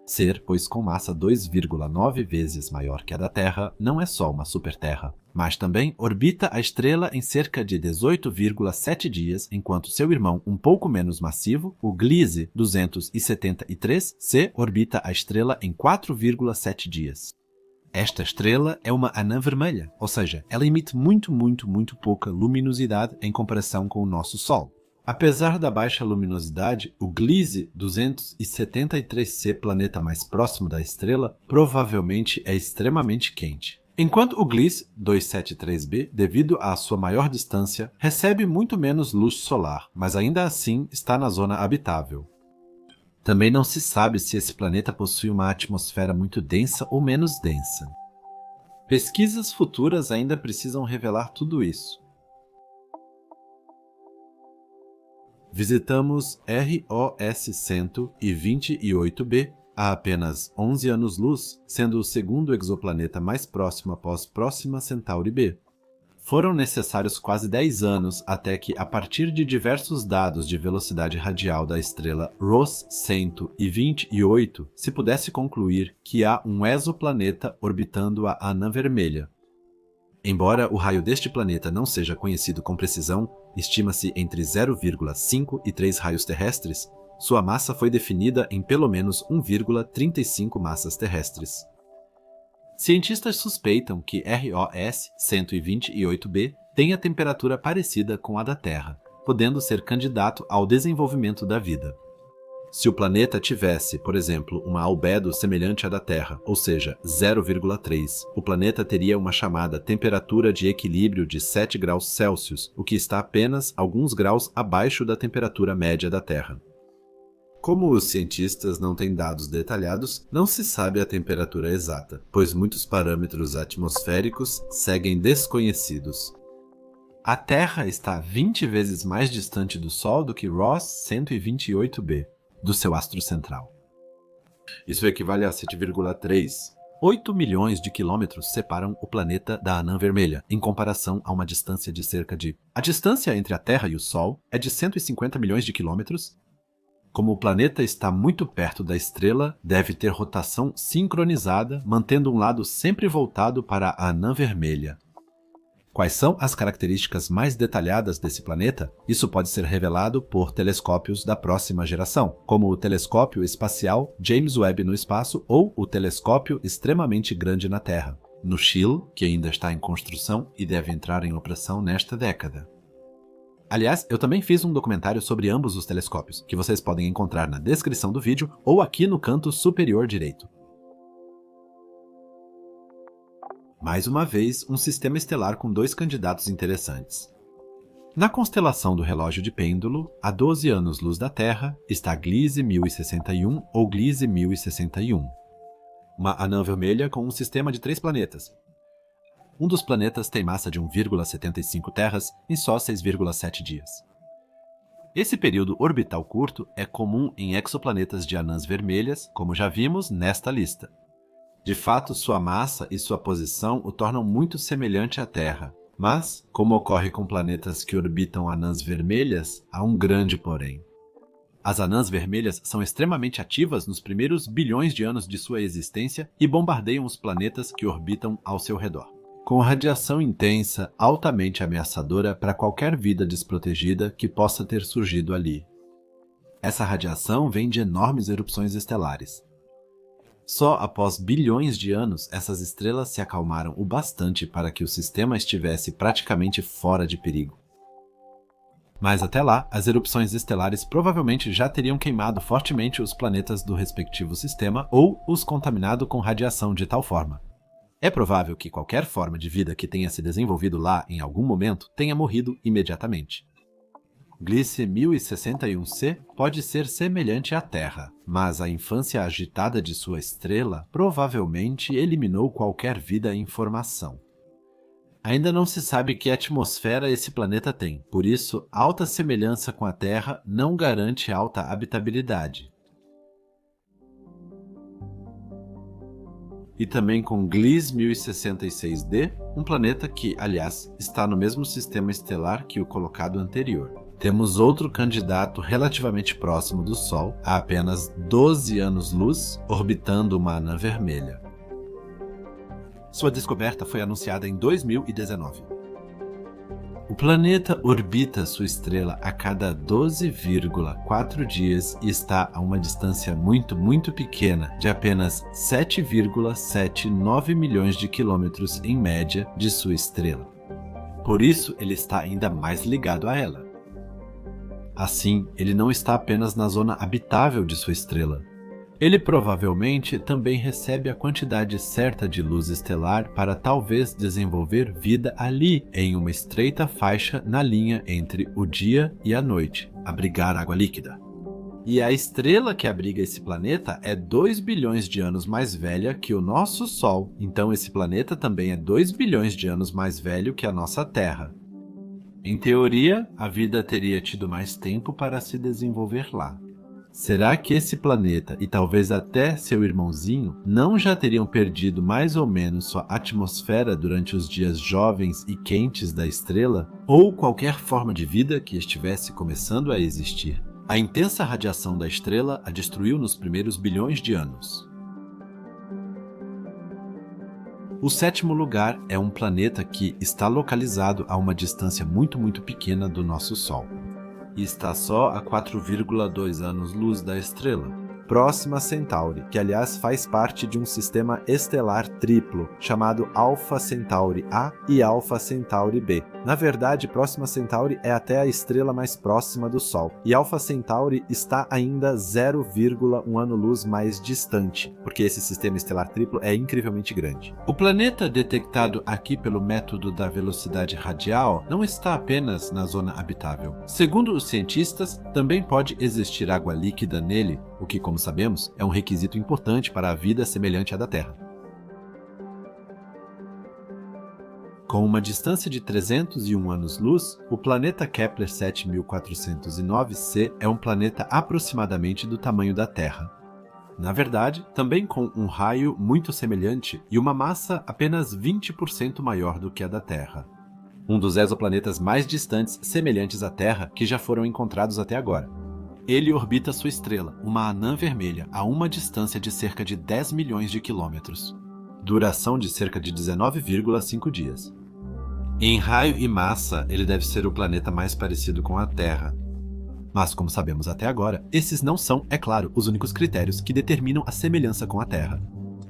Ser, pois com massa 2,9 vezes maior que a da Terra, não é só uma superterra, mas também orbita a estrela em cerca de 18,7 dias, enquanto seu irmão um pouco menos massivo, o Gliese 273c, orbita a estrela em 4,7 dias. Esta estrela é uma anã vermelha, ou seja, ela emite muito pouca luminosidade em comparação com o nosso Sol. Apesar da baixa luminosidade, o Gliese 273c, planeta mais próximo da estrela, provavelmente é extremamente quente. Enquanto o Gliese 273b, devido à sua maior distância, recebe muito menos luz solar, mas ainda assim está na zona habitável. Também não se sabe se esse planeta possui uma atmosfera muito densa ou menos densa. Pesquisas futuras ainda precisam revelar tudo isso. Visitamos ROS 128b há apenas 11 anos-luz, sendo o segundo exoplaneta mais próximo após Próxima Centauri b. Foram necessários quase 10 anos até que, a partir de diversos dados de velocidade radial da estrela ROS 128, se pudesse concluir que há um exoplaneta orbitando a anã vermelha. Embora o raio deste planeta não seja conhecido com precisão, estima-se entre 0,5 e 3 raios terrestres, sua massa foi definida em pelo menos 1,35 massas terrestres. Cientistas suspeitam que ROS 128b tenha temperatura parecida com a da Terra, podendo ser candidato ao desenvolvimento da vida. Se o planeta tivesse, por exemplo, uma albedo semelhante à da Terra, ou seja, 0,3, o planeta teria uma chamada temperatura de equilíbrio de 7 graus Celsius, o que está apenas alguns graus abaixo da temperatura média da Terra. Como os cientistas não têm dados detalhados, não se sabe a temperatura exata, pois muitos parâmetros atmosféricos seguem desconhecidos. A Terra está 20 vezes mais distante do Sol do que ROS 128b. Do seu astro central. Isso equivale a 7,3. 8 milhões de quilômetros separam o planeta da anã vermelha, em comparação a uma distância de cerca de... A distância entre a Terra e o Sol é de 150 milhões de quilômetros. Como o planeta está muito perto da estrela, deve ter rotação sincronizada, mantendo um lado sempre voltado para a anã vermelha. Quais são as características mais detalhadas desse planeta? Isso pode ser revelado por telescópios da próxima geração, como o telescópio espacial James Webb no espaço ou o telescópio extremamente grande na Terra, no SHIELD, que ainda está em construção e deve entrar em operação nesta década. Aliás, eu também fiz um documentário sobre ambos os telescópios, que vocês podem encontrar na descrição do vídeo ou aqui no canto superior direito. Mais uma vez, um sistema estelar com 2 candidatos interessantes. Na constelação do relógio de pêndulo, a 12 anos-luz da Terra, está Gliese 1061 ou Gliese 1061. Uma anã vermelha com um sistema de 3 planetas. Um dos planetas tem massa de 1,75 terras em só 6,7 dias. Esse período orbital curto é comum em exoplanetas de anãs vermelhas, como já vimos nesta lista. De fato, sua massa e sua posição o tornam muito semelhante à Terra. Mas, como ocorre com planetas que orbitam anãs vermelhas, há um grande porém. As anãs vermelhas são extremamente ativas nos primeiros bilhões de anos de sua existência e bombardeiam os planetas que orbitam ao seu redor, com radiação intensa altamente ameaçadora para qualquer vida desprotegida que possa ter surgido ali. Essa radiação vem de enormes erupções estelares. Só após bilhões de anos, essas estrelas se acalmaram o bastante para que o sistema estivesse praticamente fora de perigo. Mas até lá, as erupções estelares provavelmente já teriam queimado fortemente os planetas do respectivo sistema ou os contaminado com radiação de tal forma. É provável que qualquer forma de vida que tenha se desenvolvido lá em algum momento tenha morrido imediatamente. Gliese 1061c pode ser semelhante à Terra, mas a infância agitada de sua estrela provavelmente eliminou qualquer vida em formação. Ainda não se sabe que atmosfera esse planeta tem, por isso, alta semelhança com a Terra não garante alta habitabilidade. E também com Gliese 1066d, um planeta que, aliás, está no mesmo sistema estelar que o colocado anterior. Temos outro candidato relativamente próximo do Sol, a apenas 12 anos-luz, orbitando uma anã vermelha. Sua descoberta foi anunciada em 2019. O planeta orbita sua estrela a cada 12,4 dias e está a uma distância muito pequena, de apenas 7,79 milhões de quilômetros em média de sua estrela. Por isso, ele está ainda mais ligado a ela. Assim, ele não está apenas na zona habitável de sua estrela. Ele provavelmente também recebe a quantidade certa de luz estelar para talvez desenvolver vida ali, em uma estreita faixa na linha entre o dia e a noite, abrigar água líquida. E a estrela que abriga esse planeta é 2 bilhões de anos mais velha que o nosso Sol, então esse planeta também é 2 bilhões de anos mais velho que a nossa Terra. Em teoria, a vida teria tido mais tempo para se desenvolver lá. Será que esse planeta, e talvez até seu irmãozinho, não já teriam perdido mais ou menos sua atmosfera durante os dias jovens e quentes da estrela? Ou qualquer forma de vida que estivesse começando a existir? A intensa radiação da estrela a destruiu nos primeiros bilhões de anos. O sétimo lugar é um planeta que está localizado a uma distância muito pequena do nosso Sol. E está só a 4,2 anos-luz da estrela. Próxima Centauri, que aliás faz parte de um sistema estelar triplo, chamado Alpha Centauri A e Alpha Centauri B. Na verdade, Próxima Centauri é até a estrela mais próxima do Sol, e Alpha Centauri está ainda 0,1 ano-luz mais distante, porque esse sistema estelar triplo é incrivelmente grande. O planeta detectado aqui pelo método da velocidade radial não está apenas na zona habitável. Segundo os cientistas, também pode existir água líquida nele, o que, como sabemos, é um requisito importante para a vida semelhante à da Terra. Com uma distância de 301 anos-luz, o planeta Kepler 7409c é um planeta aproximadamente do tamanho da Terra. Na verdade, também com um raio muito semelhante e uma massa apenas 20% maior do que a da Terra. Um dos exoplanetas mais distantes semelhantes à Terra que já foram encontrados até agora. Ele orbita sua estrela, uma anã vermelha, a uma distância de cerca de 10 milhões de quilômetros. Duração de cerca de 19,5 dias. Em raio e massa, ele deve ser o planeta mais parecido com a Terra. Mas, como sabemos até agora, esses não são, é claro, os únicos critérios que determinam a semelhança com a Terra.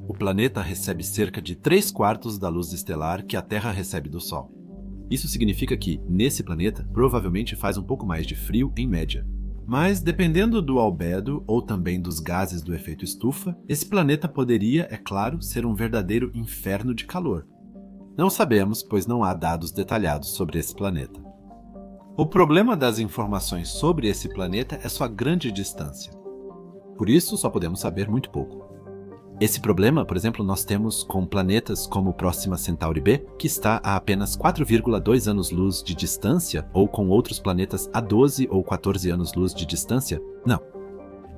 O planeta recebe cerca de 3/4 da luz estelar que a Terra recebe do Sol. Isso significa que, nesse planeta, provavelmente faz um pouco mais de frio em média. Mas, dependendo do albedo ou também dos gases do efeito estufa, esse planeta poderia, é claro, ser um verdadeiro inferno de calor. Não sabemos, pois não há dados detalhados sobre esse planeta. O problema das informações sobre esse planeta é sua grande distância. Por isso, só podemos saber muito pouco. Esse problema, por exemplo, nós temos com planetas como Próxima Centauri B, que está a apenas 4,2 anos-luz de distância, ou com outros planetas a 12 ou 14 anos-luz de distância? Não.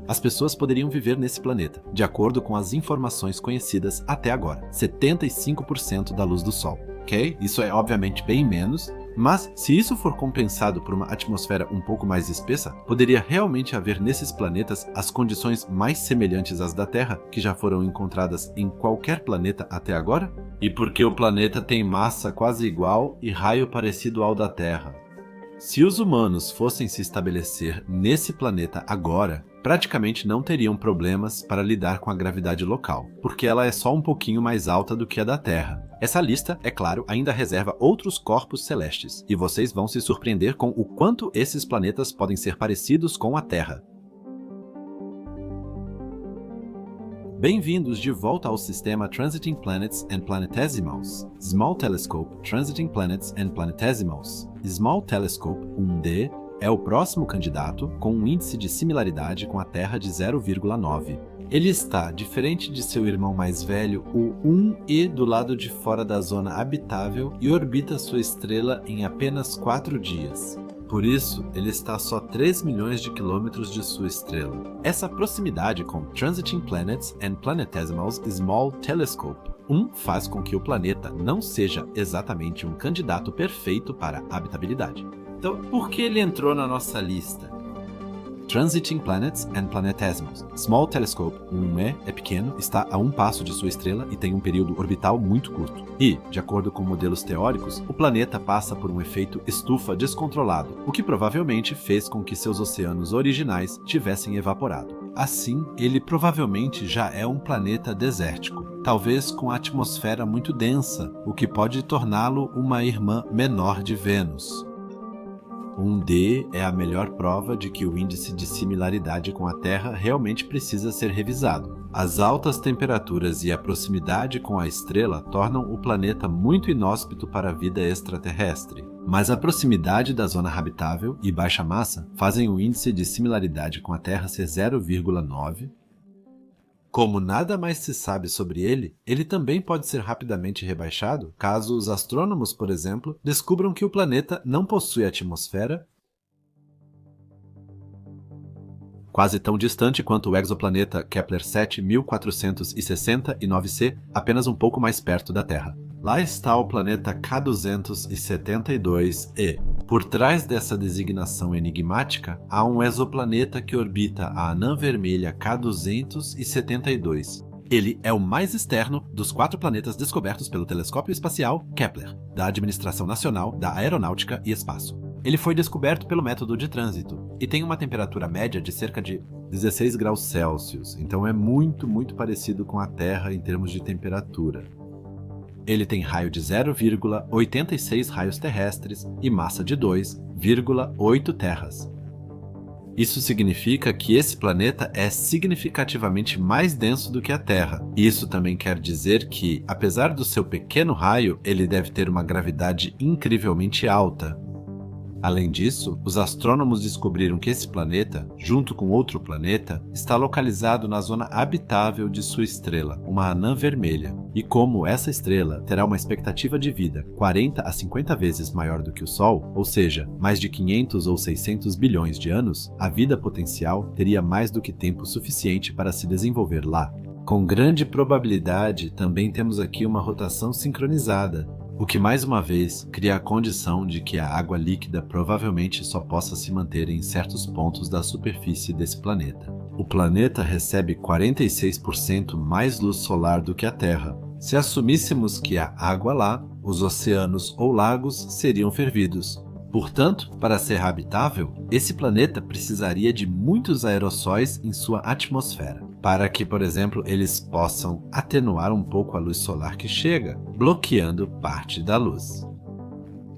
As pessoas poderiam viver nesse planeta, de acordo com as informações conhecidas até agora, 75% da luz do Sol. Ok? Isso é obviamente bem menos, mas se isso for compensado por uma atmosfera um pouco mais espessa, poderia realmente haver nesses planetas as condições mais semelhantes às da Terra, que já foram encontradas em qualquer planeta até agora? E porque o planeta tem massa quase igual e raio parecido ao da Terra. Se os humanos fossem se estabelecer nesse planeta agora, praticamente não teriam problemas para lidar com a gravidade local, porque ela é só um pouquinho mais alta do que a da Terra. Essa lista, é claro, ainda reserva outros corpos celestes, e vocês vão se surpreender com o quanto esses planetas podem ser parecidos com a Terra. Bem-vindos de volta ao sistema Transiting Planets and Planetesimals, Small Telescope Transiting Planets and Planetesimals. Small Telescope 1D é o próximo candidato com um índice de similaridade com a Terra de 0,9. Ele está, diferente de seu irmão mais velho, o 1E, do lado de fora da zona habitável e orbita sua estrela em apenas 4 dias. Por isso, ele está a só 3 milhões de quilômetros de sua estrela. Essa proximidade com Transiting Planets and Planetesimals Small Telescope 1 faz com que o planeta não seja exatamente um candidato perfeito para habitabilidade. Então, por que ele entrou na nossa lista? Transiting Planets and Planetesimals. Small Telescope 1E é pequeno, está a um passo de sua estrela e tem um período orbital muito curto. E, de acordo com modelos teóricos, o planeta passa por um efeito estufa descontrolado, o que provavelmente fez com que seus oceanos originais tivessem evaporado. Assim, ele provavelmente já é um planeta desértico, talvez com atmosfera muito densa, o que pode torná-lo uma irmã menor de Vênus. 1D é a melhor prova de que o índice de similaridade com a Terra realmente precisa ser revisado. As altas temperaturas e a proximidade com a estrela tornam o planeta muito inóspito para a vida extraterrestre. Mas a proximidade da zona habitável e baixa massa fazem o índice de similaridade com a Terra ser 0,9. Como nada mais se sabe sobre ele, ele também pode ser rapidamente rebaixado caso os astrônomos, por exemplo, descubram que o planeta não possui atmosfera, quase tão distante quanto o exoplaneta Kepler 7.1469c, apenas um pouco mais perto da Terra. Lá está o planeta K272e. Por trás dessa designação enigmática, há um exoplaneta que orbita a anã vermelha K272. Ele é o mais externo dos 4 planetas descobertos pelo telescópio espacial Kepler, da Administração Nacional da Aeronáutica e Espaço. Ele foi descoberto pelo método de trânsito e tem uma temperatura média de cerca de 16 graus Celsius, então é muito parecido com a Terra em termos de temperatura. Ele tem raio de 0,86 raios terrestres e massa de 2,8 terras. Isso significa que esse planeta é significativamente mais denso do que a Terra. Isso também quer dizer que, apesar do seu pequeno raio, ele deve ter uma gravidade incrivelmente alta. Além disso, os astrônomos descobriram que esse planeta, junto com outro planeta, está localizado na zona habitável de sua estrela, uma anã vermelha. E como essa estrela terá uma expectativa de vida 40 a 50 vezes maior do que o Sol, ou seja, mais de 500 ou 600 bilhões de anos, a vida potencial teria mais do que tempo suficiente para se desenvolver lá. Com grande probabilidade, também temos aqui uma rotação sincronizada, o que mais uma vez cria a condição de que a água líquida provavelmente só possa se manter em certos pontos da superfície desse planeta. O planeta recebe 46% mais luz solar do que a Terra. Se assumíssemos que há água lá, os oceanos ou lagos seriam fervidos. Portanto, para ser habitável, esse planeta precisaria de muitos aerossóis em sua atmosfera, para que, por exemplo, eles possam atenuar um pouco a luz solar que chega, bloqueando parte da luz.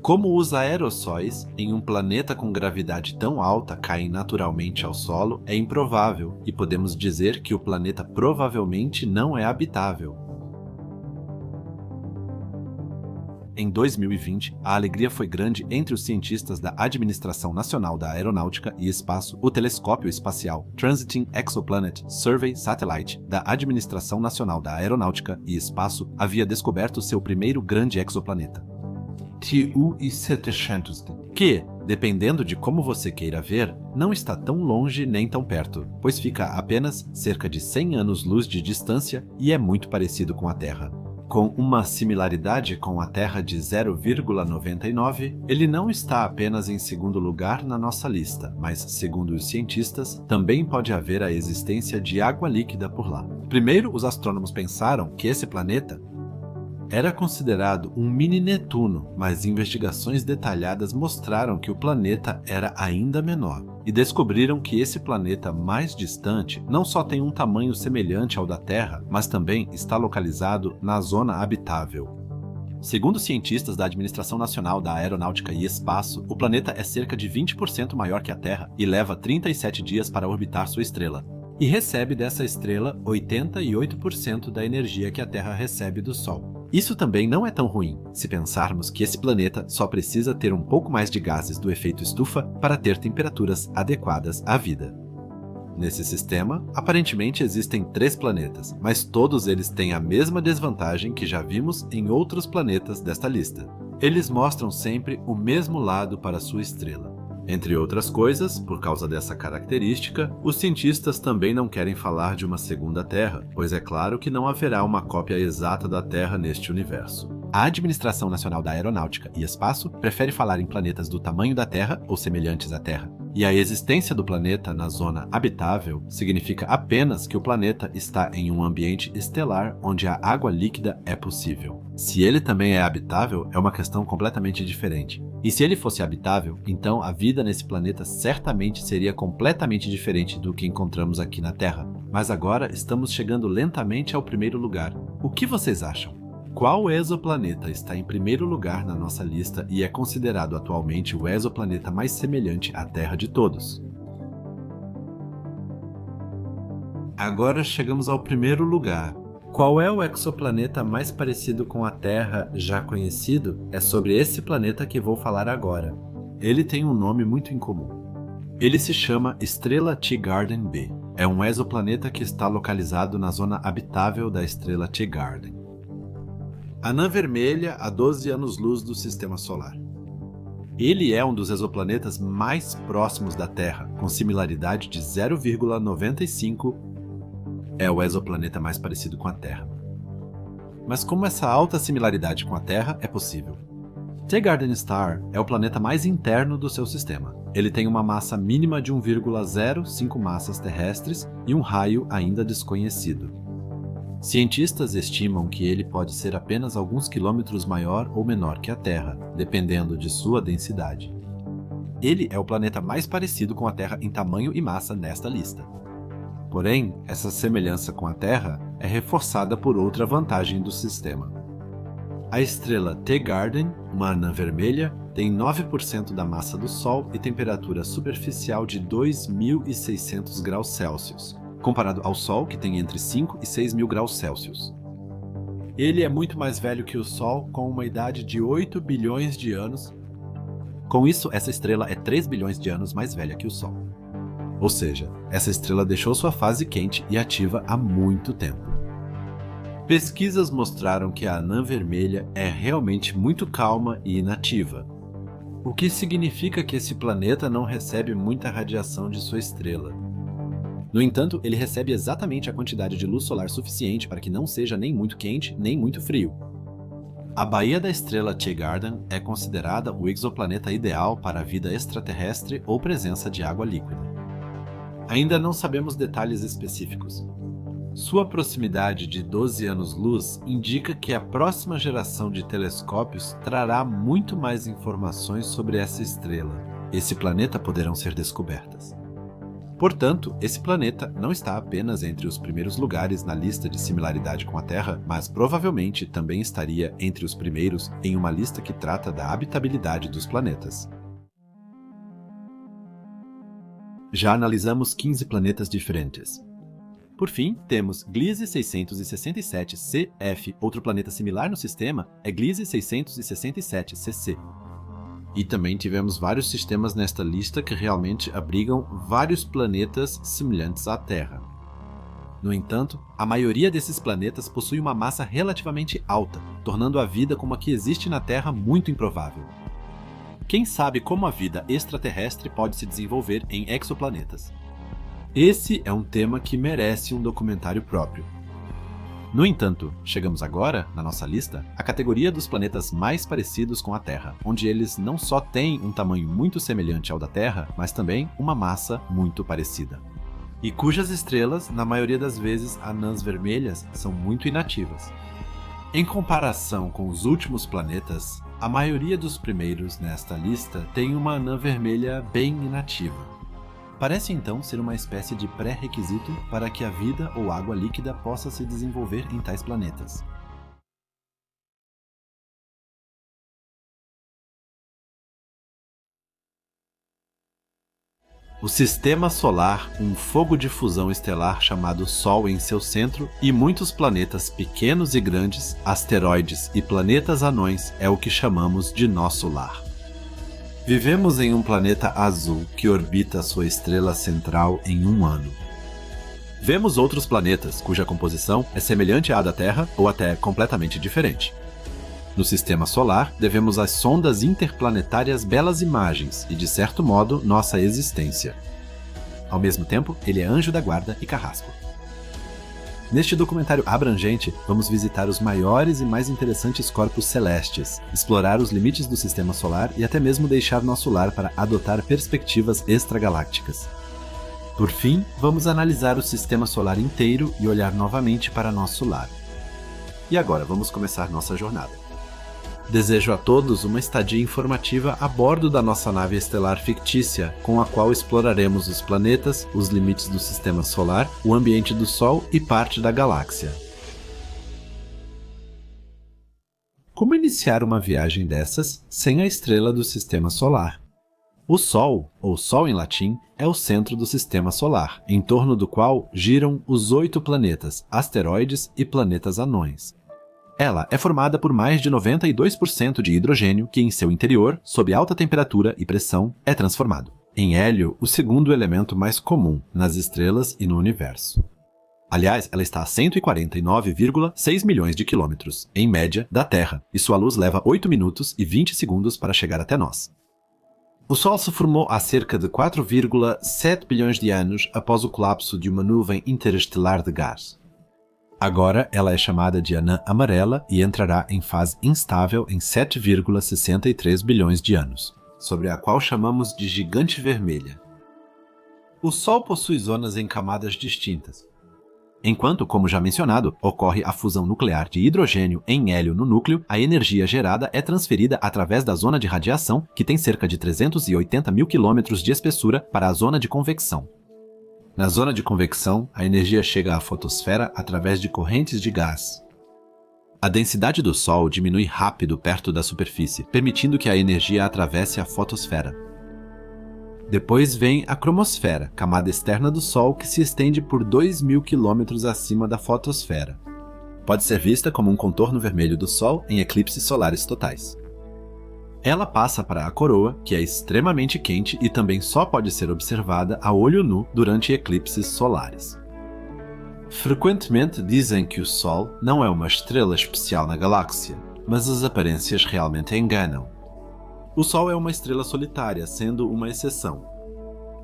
Como os aerossóis em um planeta com gravidade tão alta caem naturalmente ao solo, é improvável, e podemos dizer que o planeta provavelmente não é habitável. Em 2020, a alegria foi grande entre os cientistas da Administração Nacional da Aeronáutica e Espaço, o telescópio espacial Transiting Exoplanet Survey Satellite da Administração Nacional da Aeronáutica e Espaço havia descoberto seu primeiro grande exoplaneta, TU-700, que, dependendo de como você queira ver, não está tão longe nem tão perto, pois fica a apenas cerca de 100 anos-luz de distância e é muito parecido com a Terra. Com uma similaridade com a Terra de 0,99, ele não está apenas em segundo lugar na nossa lista, mas, segundo os cientistas, também pode haver a existência de água líquida por lá. Primeiro, os astrônomos pensaram que esse planeta Era considerado um mini Netuno, mas investigações detalhadas mostraram que o planeta era ainda menor, e descobriram que esse planeta mais distante não só tem um tamanho semelhante ao da Terra, mas também está localizado na zona habitável. Segundo cientistas da Administração Nacional da Aeronáutica e Espaço, o planeta é cerca de 20% maior que a Terra e leva 37 dias para orbitar sua estrela. E recebe dessa estrela 88% da energia que a Terra recebe do Sol. Isso também não é tão ruim, se pensarmos que esse planeta só precisa ter um pouco mais de gases do efeito estufa para ter temperaturas adequadas à vida. Nesse sistema, aparentemente existem 3 planetas, mas todos eles têm a mesma desvantagem que já vimos em outros planetas desta lista. Eles mostram sempre o mesmo lado para sua estrela. Entre outras coisas, por causa dessa característica, os cientistas também não querem falar de uma segunda Terra, pois é claro que não haverá uma cópia exata da Terra neste universo. A Administração Nacional da Aeronáutica e Espaço prefere falar em planetas do tamanho da Terra ou semelhantes à Terra. E a existência do planeta na zona habitável significa apenas que o planeta está em um ambiente estelar onde a água líquida é possível. Se ele também é habitável, é uma questão completamente diferente. E se ele fosse habitável, então a vida nesse planeta certamente seria completamente diferente do que encontramos aqui na Terra. Mas agora estamos chegando lentamente ao primeiro lugar. O que vocês acham? Qual exoplaneta está em primeiro lugar na nossa lista e é considerado atualmente o exoplaneta mais semelhante à Terra de todos? Agora chegamos ao primeiro lugar. Qual é o exoplaneta mais parecido com a Terra já conhecido? É sobre esse planeta que vou falar agora. Ele tem um nome muito incomum. Ele se chama Estrela Teegarden B. É um exoplaneta que está localizado na zona habitável da estrela Teegarden. Anã Vermelha a 12 anos-luz do Sistema Solar. Ele é um dos exoplanetas mais próximos da Terra, com similaridade de 0,95. É o exoplaneta mais parecido com a Terra. Mas como essa alta similaridade com a Terra é possível? Teegarden Star é o planeta mais interno do seu sistema. Ele tem uma massa mínima de 1,05 massas terrestres e um raio ainda desconhecido. Cientistas estimam que ele pode ser apenas alguns quilômetros maior ou menor que a Terra, dependendo de sua densidade. Ele é o planeta mais parecido com a Terra em tamanho e massa nesta lista. Porém, essa semelhança com a Terra é reforçada por outra vantagem do sistema. A estrela Teegarden, uma anã vermelha, tem 9% da massa do Sol e temperatura superficial de 2.600 graus Celsius, comparado ao Sol, que tem entre 5 e 6 mil graus Celsius. Ele é muito mais velho que o Sol, com uma idade de 8 bilhões de anos. Com isso, essa estrela é 3 bilhões de anos mais velha que o Sol. Ou seja, essa estrela deixou sua fase quente e ativa há muito tempo. Pesquisas mostraram que a anã vermelha é realmente muito calma e inativa, o que significa que esse planeta não recebe muita radiação de sua estrela. No entanto, ele recebe exatamente a quantidade de luz solar suficiente para que não seja nem muito quente, nem muito frio. A baía da estrela Teegarden é considerada o exoplaneta ideal para a vida extraterrestre ou presença de água líquida. Ainda não sabemos detalhes específicos. Sua proximidade de 12 anos-luz indica que a próxima geração de telescópios trará muito mais informações sobre essa estrela. Esse planeta poderão ser descobertas. Portanto, esse planeta não está apenas entre os primeiros lugares na lista de similaridade com a Terra, mas provavelmente também estaria entre os primeiros em uma lista que trata da habitabilidade dos planetas. Já analisamos 15 planetas diferentes. Por fim, temos Gliese 667 CF. Outro planeta similar no sistema é Gliese 667 CC. E também tivemos vários sistemas nesta lista que realmente abrigam vários planetas semelhantes à Terra. No entanto, a maioria desses planetas possui uma massa relativamente alta, tornando a vida como a que existe na Terra muito improvável. Quem sabe como a vida extraterrestre pode se desenvolver em exoplanetas? Esse é um tema que merece um documentário próprio. No entanto, chegamos agora, na nossa lista, à categoria dos planetas mais parecidos com a Terra, onde eles não só têm um tamanho muito semelhante ao da Terra, mas também uma massa muito parecida. E cujas estrelas, na maioria das vezes anãs vermelhas, são muito inativas. Em comparação com os últimos planetas, a maioria dos primeiros nesta lista tem uma anã vermelha bem inativa. Parece então ser uma espécie de pré-requisito para que a vida ou água líquida possa se desenvolver em tais planetas. O Sistema Solar, um fogo de fusão estelar chamado Sol em seu centro, e muitos planetas pequenos e grandes, asteroides e planetas anões é o que chamamos de nosso lar. Vivemos em um planeta azul que orbita sua estrela central em um ano. Vemos outros planetas cuja composição é semelhante à da Terra ou até completamente diferente. No Sistema Solar, devemos às sondas interplanetárias belas imagens e, de certo modo, nossa existência. Ao mesmo tempo, ele é anjo da guarda e carrasco. Neste documentário abrangente, vamos visitar os maiores e mais interessantes corpos celestes, explorar os limites do Sistema Solar e até mesmo deixar nosso lar para adotar perspectivas extragalácticas. Por fim, vamos analisar o Sistema Solar inteiro e olhar novamente para nosso lar. E agora, vamos começar nossa jornada. Desejo a todos uma estadia informativa a bordo da nossa nave estelar fictícia, com a qual exploraremos os planetas, os limites do Sistema Solar, o ambiente do Sol e parte da galáxia. Como iniciar uma viagem dessas sem a estrela do Sistema Solar? O Sol, ou Sol em latim, é o centro do Sistema Solar, em torno do qual giram os 8 planetas, asteroides e planetas anões. Ela é formada por mais de 92% de hidrogênio que, em seu interior, sob alta temperatura e pressão, é transformado em hélio, o segundo elemento mais comum nas estrelas e no universo. Aliás, ela está a 149,6 milhões de quilômetros, em média, da Terra, e sua luz leva 8 minutos e 20 segundos para chegar até nós. O Sol se formou há cerca de 4,7 bilhões de anos após o colapso de uma nuvem interestelar de gás. Agora ela é chamada de anã amarela e entrará em fase instável em 7,63 bilhões de anos, sobre a qual chamamos de gigante vermelha. O Sol possui zonas em camadas distintas. Enquanto, como já mencionado, ocorre a fusão nuclear de hidrogênio em hélio no núcleo, a energia gerada é transferida através da zona de radiação, que tem cerca de 380 mil quilômetros de espessura, para a zona de convecção. Na zona de convecção, a energia chega à fotosfera através de correntes de gás. A densidade do Sol diminui rápido perto da superfície, permitindo que a energia atravesse a fotosfera. Depois vem a cromosfera, camada externa do Sol que se estende por 2.000 km acima da fotosfera. Pode ser vista como um contorno vermelho do Sol em eclipses solares totais. Ela passa para a coroa, que é extremamente quente e também só pode ser observada a olho nu durante eclipses solares. Frequentemente dizem que o Sol não é uma estrela especial na galáxia, mas as aparências realmente enganam. O Sol é uma estrela solitária, sendo uma exceção.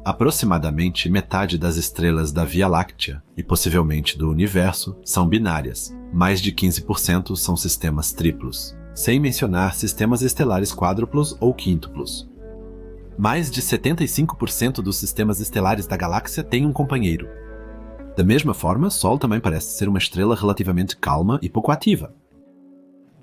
Aproximadamente metade das estrelas da Via Láctea, e possivelmente do Universo, são binárias. Mais de 15% são sistemas triplos, sem mencionar sistemas estelares quádruplos ou quíntuplos. Mais de 75% dos sistemas estelares da galáxia têm um companheiro. Da mesma forma, Sol também parece ser uma estrela relativamente calma e pouco ativa.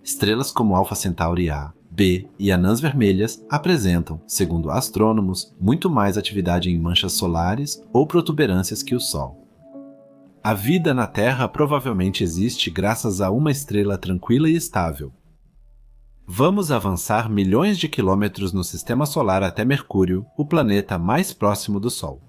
Estrelas como Alpha Centauri A, B e anãs vermelhas apresentam, segundo astrônomos, muito mais atividade em manchas solares ou protuberâncias que o Sol. A vida na Terra provavelmente existe graças a uma estrela tranquila e estável. Vamos avançar milhões de quilômetros no Sistema Solar até Mercúrio, o planeta mais próximo do Sol.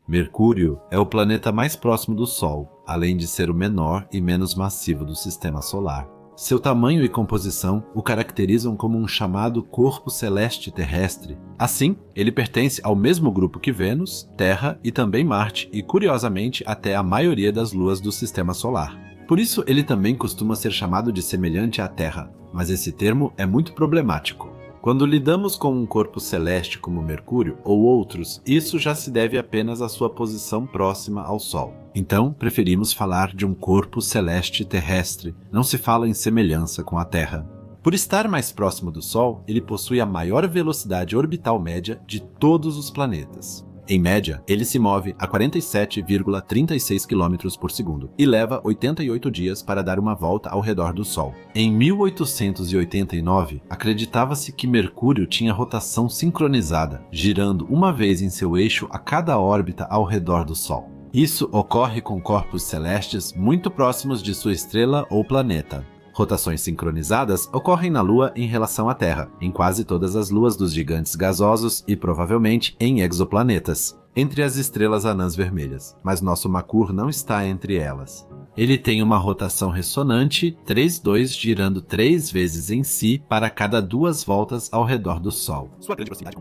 Mercúrio é o planeta mais próximo do Sol, além de ser o menor e menos massivo do Sistema Solar. Seu tamanho e composição o caracterizam como um chamado corpo celeste terrestre. Assim, ele pertence ao mesmo grupo que Vênus, Terra e também Marte e, curiosamente, até a maioria das luas do Sistema Solar. Por isso, ele também costuma ser chamado de semelhante à Terra, mas esse termo é muito problemático. Quando lidamos com um corpo celeste como Mercúrio ou outros, isso já se deve apenas à sua posição próxima ao Sol. Então, preferimos falar de um corpo celeste terrestre, não se fala em semelhança com a Terra. Por estar mais próximo do Sol, ele possui a maior velocidade orbital média de todos os planetas. Em média, ele se move a 47,36 km por segundo e leva 88 dias para dar uma volta ao redor do Sol. Em 1889, acreditava-se que Mercúrio tinha rotação sincronizada, girando uma vez em seu eixo a cada órbita ao redor do Sol. Isso ocorre com corpos celestes muito próximos de sua estrela ou planeta. Rotações sincronizadas ocorrem na Lua em relação à Terra, em quase todas as luas dos gigantes gasosos e provavelmente em exoplanetas, entre as estrelas anãs vermelhas, mas nosso Mercúrio não está entre elas. Ele tem uma rotação ressonante 3,2 girando 3 vezes em si para cada 2 voltas ao redor do Sol. Sua grande proximidade.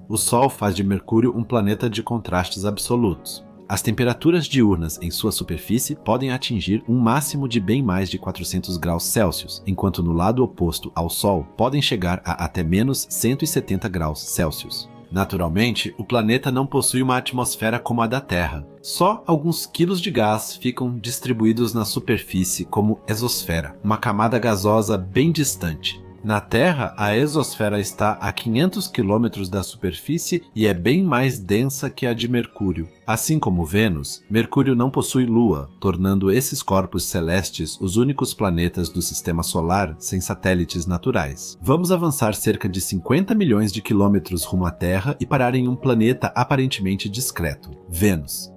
O Sol faz de Mercúrio um planeta de contrastes absolutos. As temperaturas diurnas em sua superfície podem atingir um máximo de bem mais de 400 graus Celsius, enquanto no lado oposto ao Sol podem chegar a até menos 170 graus Celsius. Naturalmente, o planeta não possui uma atmosfera como a da Terra. Só alguns quilos de gás ficam distribuídos na superfície como exosfera, uma camada gasosa bem distante. Na Terra, a exosfera está a 500 km da superfície e é bem mais densa que a de Mercúrio. Assim como Vênus, Mercúrio não possui Lua, tornando esses corpos celestes os únicos planetas do Sistema Solar sem satélites naturais. Vamos avançar cerca de 50 milhões de quilômetros rumo à Terra e parar em um planeta aparentemente discreto, Vênus.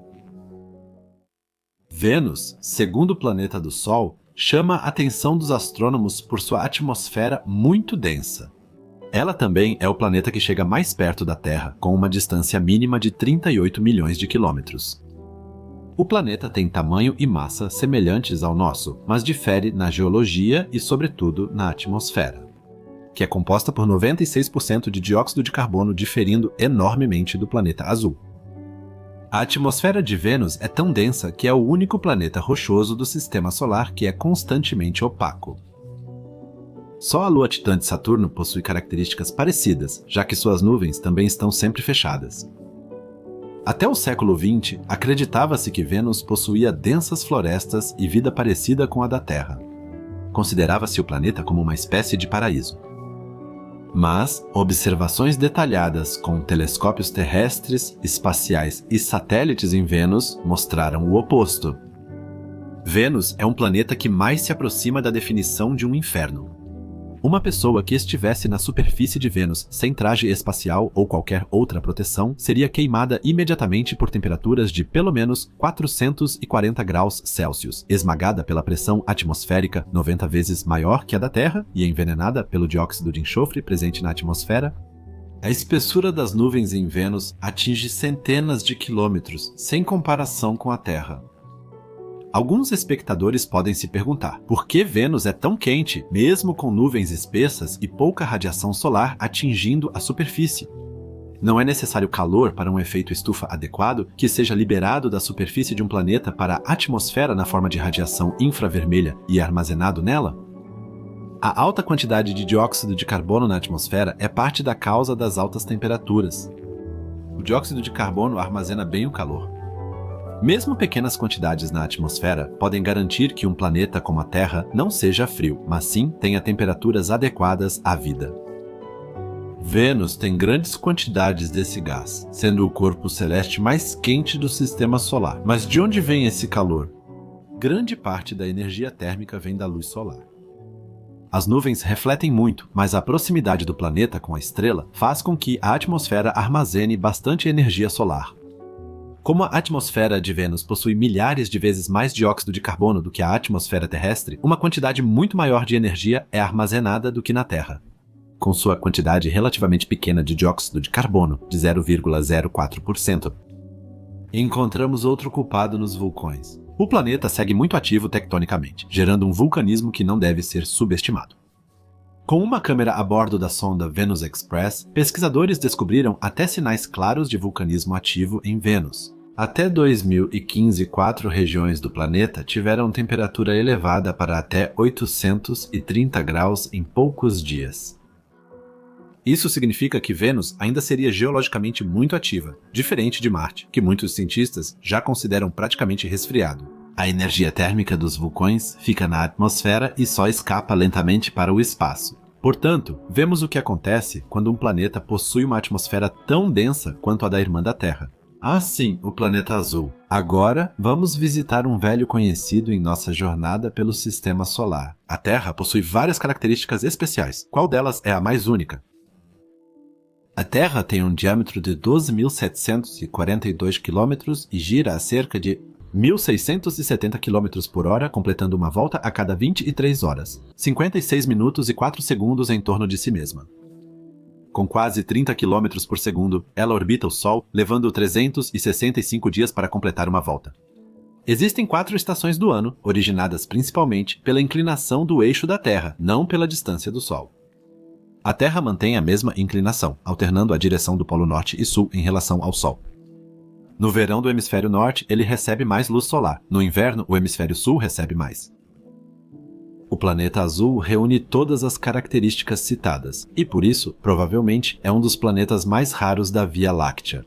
Vênus, segundo planeta do Sol, chama a atenção dos astrônomos por sua atmosfera muito densa. Ela também é o planeta que chega mais perto da Terra, com uma distância mínima de 38 milhões de quilômetros. O planeta tem tamanho e massa semelhantes ao nosso, mas difere na geologia e, sobretudo, na atmosfera, que é composta por 96% de dióxido de carbono, diferindo enormemente do planeta azul. A atmosfera de Vênus é tão densa que é o único planeta rochoso do Sistema Solar que é constantemente opaco. Só a Lua Titã de Saturno possui características parecidas, já que suas nuvens também estão sempre fechadas. Até o século XX, acreditava-se que Vênus possuía densas florestas e vida parecida com a da Terra. Considerava-se o planeta como uma espécie de paraíso. Mas observações detalhadas com telescópios terrestres, espaciais e satélites em Vênus mostraram o oposto. Vênus é um planeta que mais se aproxima da definição de um inferno. Uma pessoa que estivesse na superfície de Vênus sem traje espacial ou qualquer outra proteção seria queimada imediatamente por temperaturas de pelo menos 440 graus Celsius, esmagada pela pressão atmosférica 90 vezes maior que a da Terra e envenenada pelo dióxido de enxofre presente na atmosfera. A espessura das nuvens em Vênus atinge centenas de quilômetros, sem comparação com a Terra. Alguns espectadores podem se perguntar por que Vênus é tão quente, mesmo com nuvens espessas e pouca radiação solar atingindo a superfície. Não é necessário calor para um efeito estufa adequado que seja liberado da superfície de um planeta para a atmosfera na forma de radiação infravermelha e armazenado nela? A alta quantidade de dióxido de carbono na atmosfera é parte da causa das altas temperaturas. O dióxido de carbono armazena bem o calor. Mesmo pequenas quantidades na atmosfera podem garantir que um planeta como a Terra não seja frio, mas sim tenha temperaturas adequadas à vida. Vênus tem grandes quantidades desse gás, sendo o corpo celeste mais quente do Sistema Solar. Mas de onde vem esse calor? Grande parte da energia térmica vem da luz solar. As nuvens refletem muito, mas a proximidade do planeta com a estrela faz com que a atmosfera armazene bastante energia solar. Como a atmosfera de Vênus possui milhares de vezes mais dióxido de carbono do que a atmosfera terrestre, uma quantidade muito maior de energia é armazenada do que na Terra. Com sua quantidade relativamente pequena de dióxido de carbono, de 0,04%. Encontramos outro culpado nos vulcões. O planeta segue muito ativo tectonicamente, gerando um vulcanismo que não deve ser subestimado. Com uma câmera a bordo da sonda Venus Express, pesquisadores descobriram até sinais claros de vulcanismo ativo em Vênus. Até 2015, 4 regiões do planeta tiveram temperatura elevada para até 830 graus em poucos dias. Isso significa que Vênus ainda seria geologicamente muito ativa, diferente de Marte, que muitos cientistas já consideram praticamente resfriado. A energia térmica dos vulcões fica na atmosfera e só escapa lentamente para o espaço. Portanto, vemos o que acontece quando um planeta possui uma atmosfera tão densa quanto a da irmã da Terra. Ah, sim, o planeta azul. Agora, vamos visitar um velho conhecido em nossa jornada pelo Sistema Solar. A Terra possui várias características especiais. Qual delas é a mais única? A Terra tem um diâmetro de 12.742 km e gira a cerca de 1.670 km por hora, completando uma volta a cada 23 horas, 56 minutos e 4 segundos em torno de si mesma. Com quase 30 km por segundo, ela orbita o Sol, levando 365 dias para completar uma volta. Existem 4 estações do ano, originadas principalmente pela inclinação do eixo da Terra, não pela distância do Sol. A Terra mantém a mesma inclinação, alternando a direção do Polo Norte e Sul em relação ao Sol. No verão do hemisfério norte, ele recebe mais luz solar. No inverno, o hemisfério sul recebe mais. O planeta azul reúne todas as características citadas, e por isso, provavelmente, é um dos planetas mais raros da Via Láctea.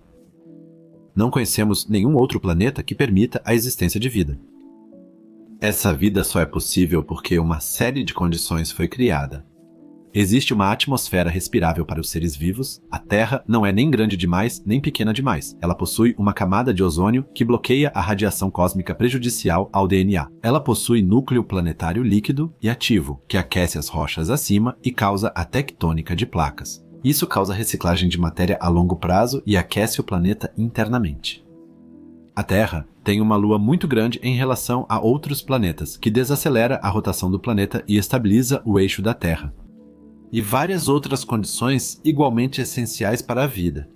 Não conhecemos nenhum outro planeta que permita a existência de vida. Essa vida só é possível porque uma série de condições foi criada. Existe uma atmosfera respirável para os seres vivos. A Terra não é nem grande demais, nem pequena demais. Ela possui uma camada de ozônio que bloqueia a radiação cósmica prejudicial ao DNA. Ela possui núcleo planetário líquido e ativo, que aquece as rochas acima e causa a tectônica de placas. Isso causa reciclagem de matéria a longo prazo e aquece o planeta internamente. A Terra tem uma lua muito grande em relação a outros planetas, que desacelera a rotação do planeta e estabiliza o eixo da Terra. E várias outras condições igualmente essenciais para a vida.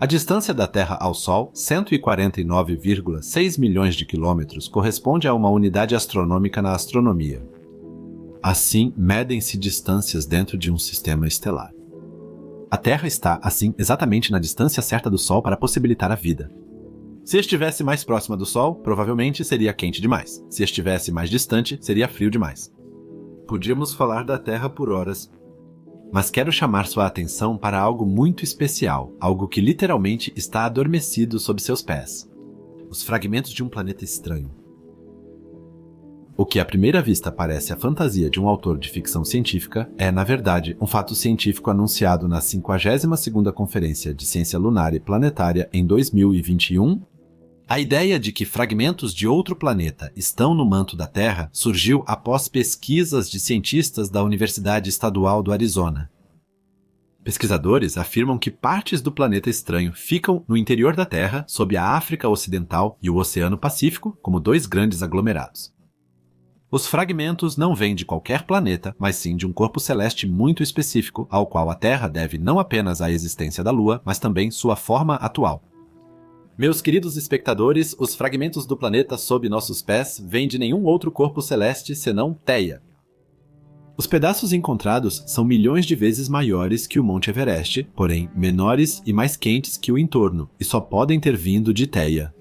A distância da Terra ao Sol, 149,6 milhões de quilômetros, corresponde a uma unidade astronômica na astronomia. Assim, medem-se distâncias dentro de um sistema estelar. A Terra está, assim, exatamente na distância certa do Sol para possibilitar a vida. Se estivesse mais próxima do Sol, provavelmente seria quente demais. Se estivesse mais distante, seria frio demais. Podíamos falar da Terra por horas, mas quero chamar sua atenção para algo muito especial, algo que literalmente está adormecido sob seus pés. Os fragmentos de um planeta estranho. O que à primeira vista parece a fantasia de um autor de ficção científica é, na verdade, um fato científico anunciado na 52ª Conferência de Ciência Lunar e Planetária em 2021. A ideia de que fragmentos de outro planeta estão no manto da Terra surgiu após pesquisas de cientistas da Universidade Estadual do Arizona. Pesquisadores afirmam que partes do planeta estranho ficam no interior da Terra, sob a África Ocidental e o Oceano Pacífico, como 2 grandes aglomerados. Os fragmentos não vêm de qualquer planeta, mas sim de um corpo celeste muito específico, ao qual a Terra deve não apenas a existência da Lua, mas também sua forma atual. Meus queridos espectadores, os fragmentos do planeta sob nossos pés vêm de nenhum outro corpo celeste senão Theia. Os pedaços encontrados são milhões de vezes maiores que o Monte Everest, porém menores e mais quentes que o entorno, e só podem ter vindo de Theia,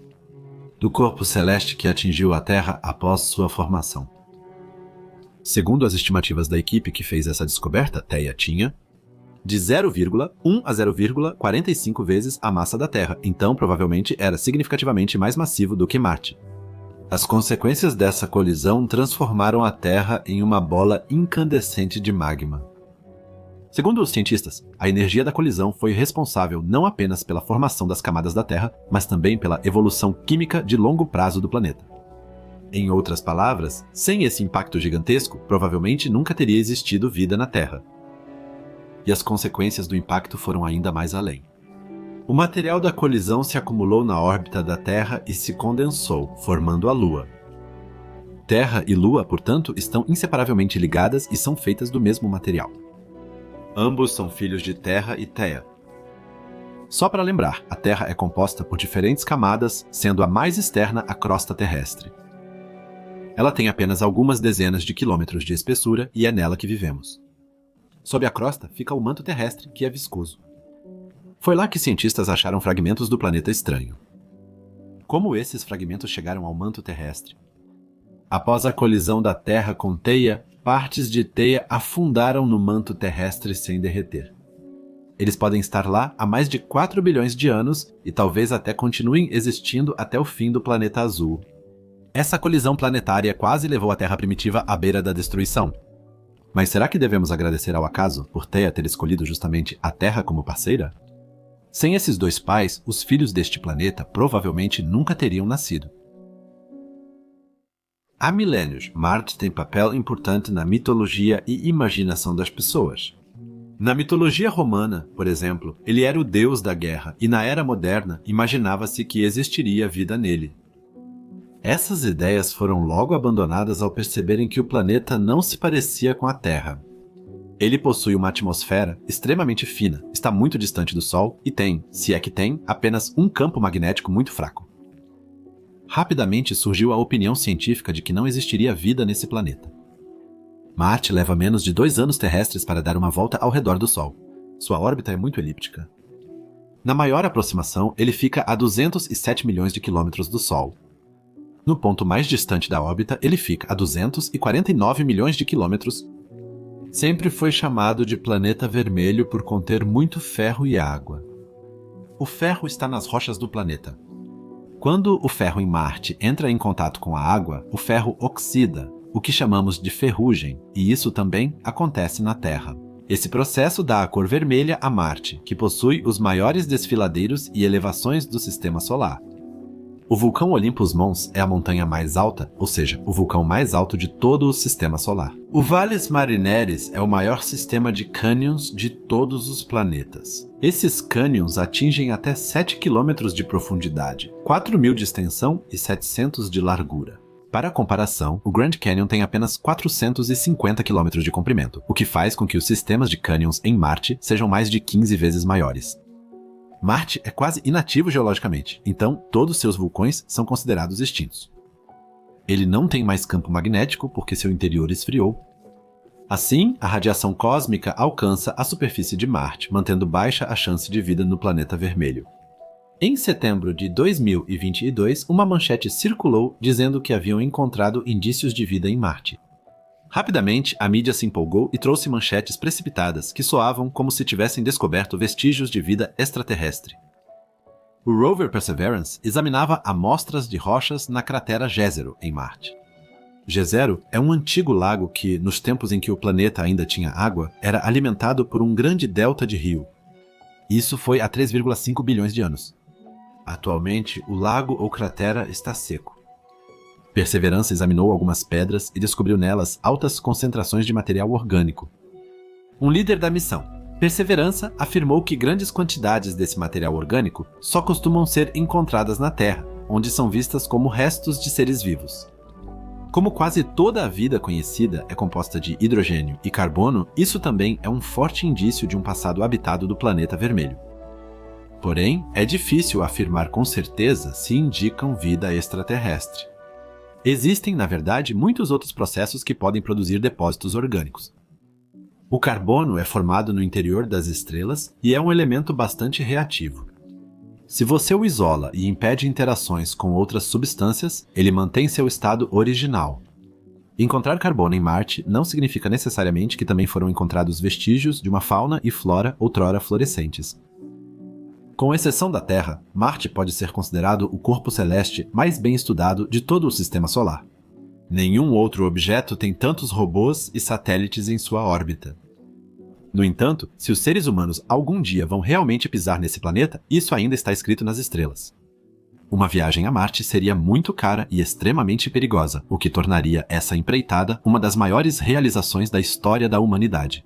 do corpo celeste que atingiu a Terra após sua formação. Segundo as estimativas da equipe que fez essa descoberta, Theia tinha de 0,1 a 0,45 vezes a massa da Terra, então provavelmente era significativamente mais massivo do que Marte. As consequências dessa colisão transformaram a Terra em uma bola incandescente de magma. Segundo os cientistas, a energia da colisão foi responsável não apenas pela formação das camadas da Terra, mas também pela evolução química de longo prazo do planeta. Em outras palavras, sem esse impacto gigantesco, provavelmente nunca teria existido vida na Terra. E as consequências do impacto foram ainda mais além. O material da colisão se acumulou na órbita da Terra e se condensou, formando a Lua. Terra e Lua, portanto, estão inseparavelmente ligadas e são feitas do mesmo material. Ambos são filhos de Terra e Theia. Só para lembrar, a Terra é composta por diferentes camadas, sendo a mais externa a crosta terrestre. Ela tem apenas algumas dezenas de quilômetros de espessura e é nela que vivemos. Sob a crosta fica o manto terrestre, que é viscoso. Foi lá que cientistas acharam fragmentos do planeta estranho. Como esses fragmentos chegaram ao manto terrestre? Após a colisão da Terra com Theia, partes de Theia afundaram no manto terrestre sem derreter. Eles podem estar lá há mais de 4 bilhões de anos e talvez até continuem existindo até o fim do planeta azul. Essa colisão planetária quase levou a Terra primitiva à beira da destruição. Mas será que devemos agradecer ao acaso por Theia ter escolhido justamente a Terra como parceira? Sem esses dois pais, os filhos deste planeta provavelmente nunca teriam nascido. Há milênios, Marte tem papel importante na mitologia e imaginação das pessoas. Na mitologia romana, por exemplo, ele era o deus da guerra e na era moderna imaginava-se que existiria vida nele. Essas ideias foram logo abandonadas ao perceberem que o planeta não se parecia com a Terra. Ele possui uma atmosfera extremamente fina, está muito distante do Sol e tem, se é que tem, apenas um campo magnético muito fraco. Rapidamente surgiu a opinião científica de que não existiria vida nesse planeta. Marte leva menos de 2 anos terrestres para dar uma volta ao redor do Sol. Sua órbita é muito elíptica. Na maior aproximação, ele fica a 207 milhões de quilômetros do Sol. No ponto mais distante da órbita, ele fica a 249 milhões de quilômetros. Sempre foi chamado de planeta vermelho por conter muito ferro e água. O ferro está nas rochas do planeta. Quando o ferro em Marte entra em contato com a água, o ferro oxida, o que chamamos de ferrugem, e isso também acontece na Terra. Esse processo dá a cor vermelha a Marte, que possui os maiores desfiladeiros e elevações do Sistema Solar. O vulcão Olympus Mons é a montanha mais alta, ou seja, o vulcão mais alto de todo o Sistema Solar. O Valles Marineris é o maior sistema de cânions de todos os planetas. Esses cânions atingem até 7 km de profundidade, 4.000 de extensão e 700 de largura. Para comparação, o Grand Canyon tem apenas 450 km de comprimento, o que faz com que os sistemas de cânions em Marte sejam mais de 15 vezes maiores. Marte é quase inativo geologicamente, então todos seus vulcões são considerados extintos. Ele não tem mais campo magnético porque seu interior esfriou. Assim, a radiação cósmica alcança a superfície de Marte, mantendo baixa a chance de vida no planeta vermelho. Em setembro de 2022, uma manchete circulou dizendo que haviam encontrado indícios de vida em Marte. Rapidamente, a mídia se empolgou e trouxe manchetes precipitadas que soavam como se tivessem descoberto vestígios de vida extraterrestre. O rover Perseverance examinava amostras de rochas na cratera Jezero, em Marte. Jezero é um antigo lago que, nos tempos em que o planeta ainda tinha água, era alimentado por um grande delta de rio. Isso foi há 3,5 bilhões de anos. Atualmente, o lago ou cratera está seco. Perseverance examinou algumas pedras e descobriu nelas altas concentrações de material orgânico. Um líder da missão, Perseverance, afirmou que grandes quantidades desse material orgânico só costumam ser encontradas na Terra, onde são vistas como restos de seres vivos. Como quase toda a vida conhecida é composta de hidrogênio e carbono, isso também é um forte indício de um passado habitado do planeta vermelho. Porém, é difícil afirmar com certeza se indicam vida extraterrestre. Existem, na verdade, muitos outros processos que podem produzir depósitos orgânicos. O carbono é formado no interior das estrelas e é um elemento bastante reativo. Se você o isola e impede interações com outras substâncias, ele mantém seu estado original. Encontrar carbono em Marte não significa necessariamente que também foram encontrados vestígios de uma fauna e flora outrora florescentes. Com exceção da Terra, Marte pode ser considerado o corpo celeste mais bem estudado de todo o Sistema Solar. Nenhum outro objeto tem tantos robôs e satélites em sua órbita. No entanto, se os seres humanos algum dia vão realmente pisar nesse planeta, isso ainda está escrito nas estrelas. Uma viagem a Marte seria muito cara e extremamente perigosa, o que tornaria essa empreitada uma das maiores realizações da história da humanidade.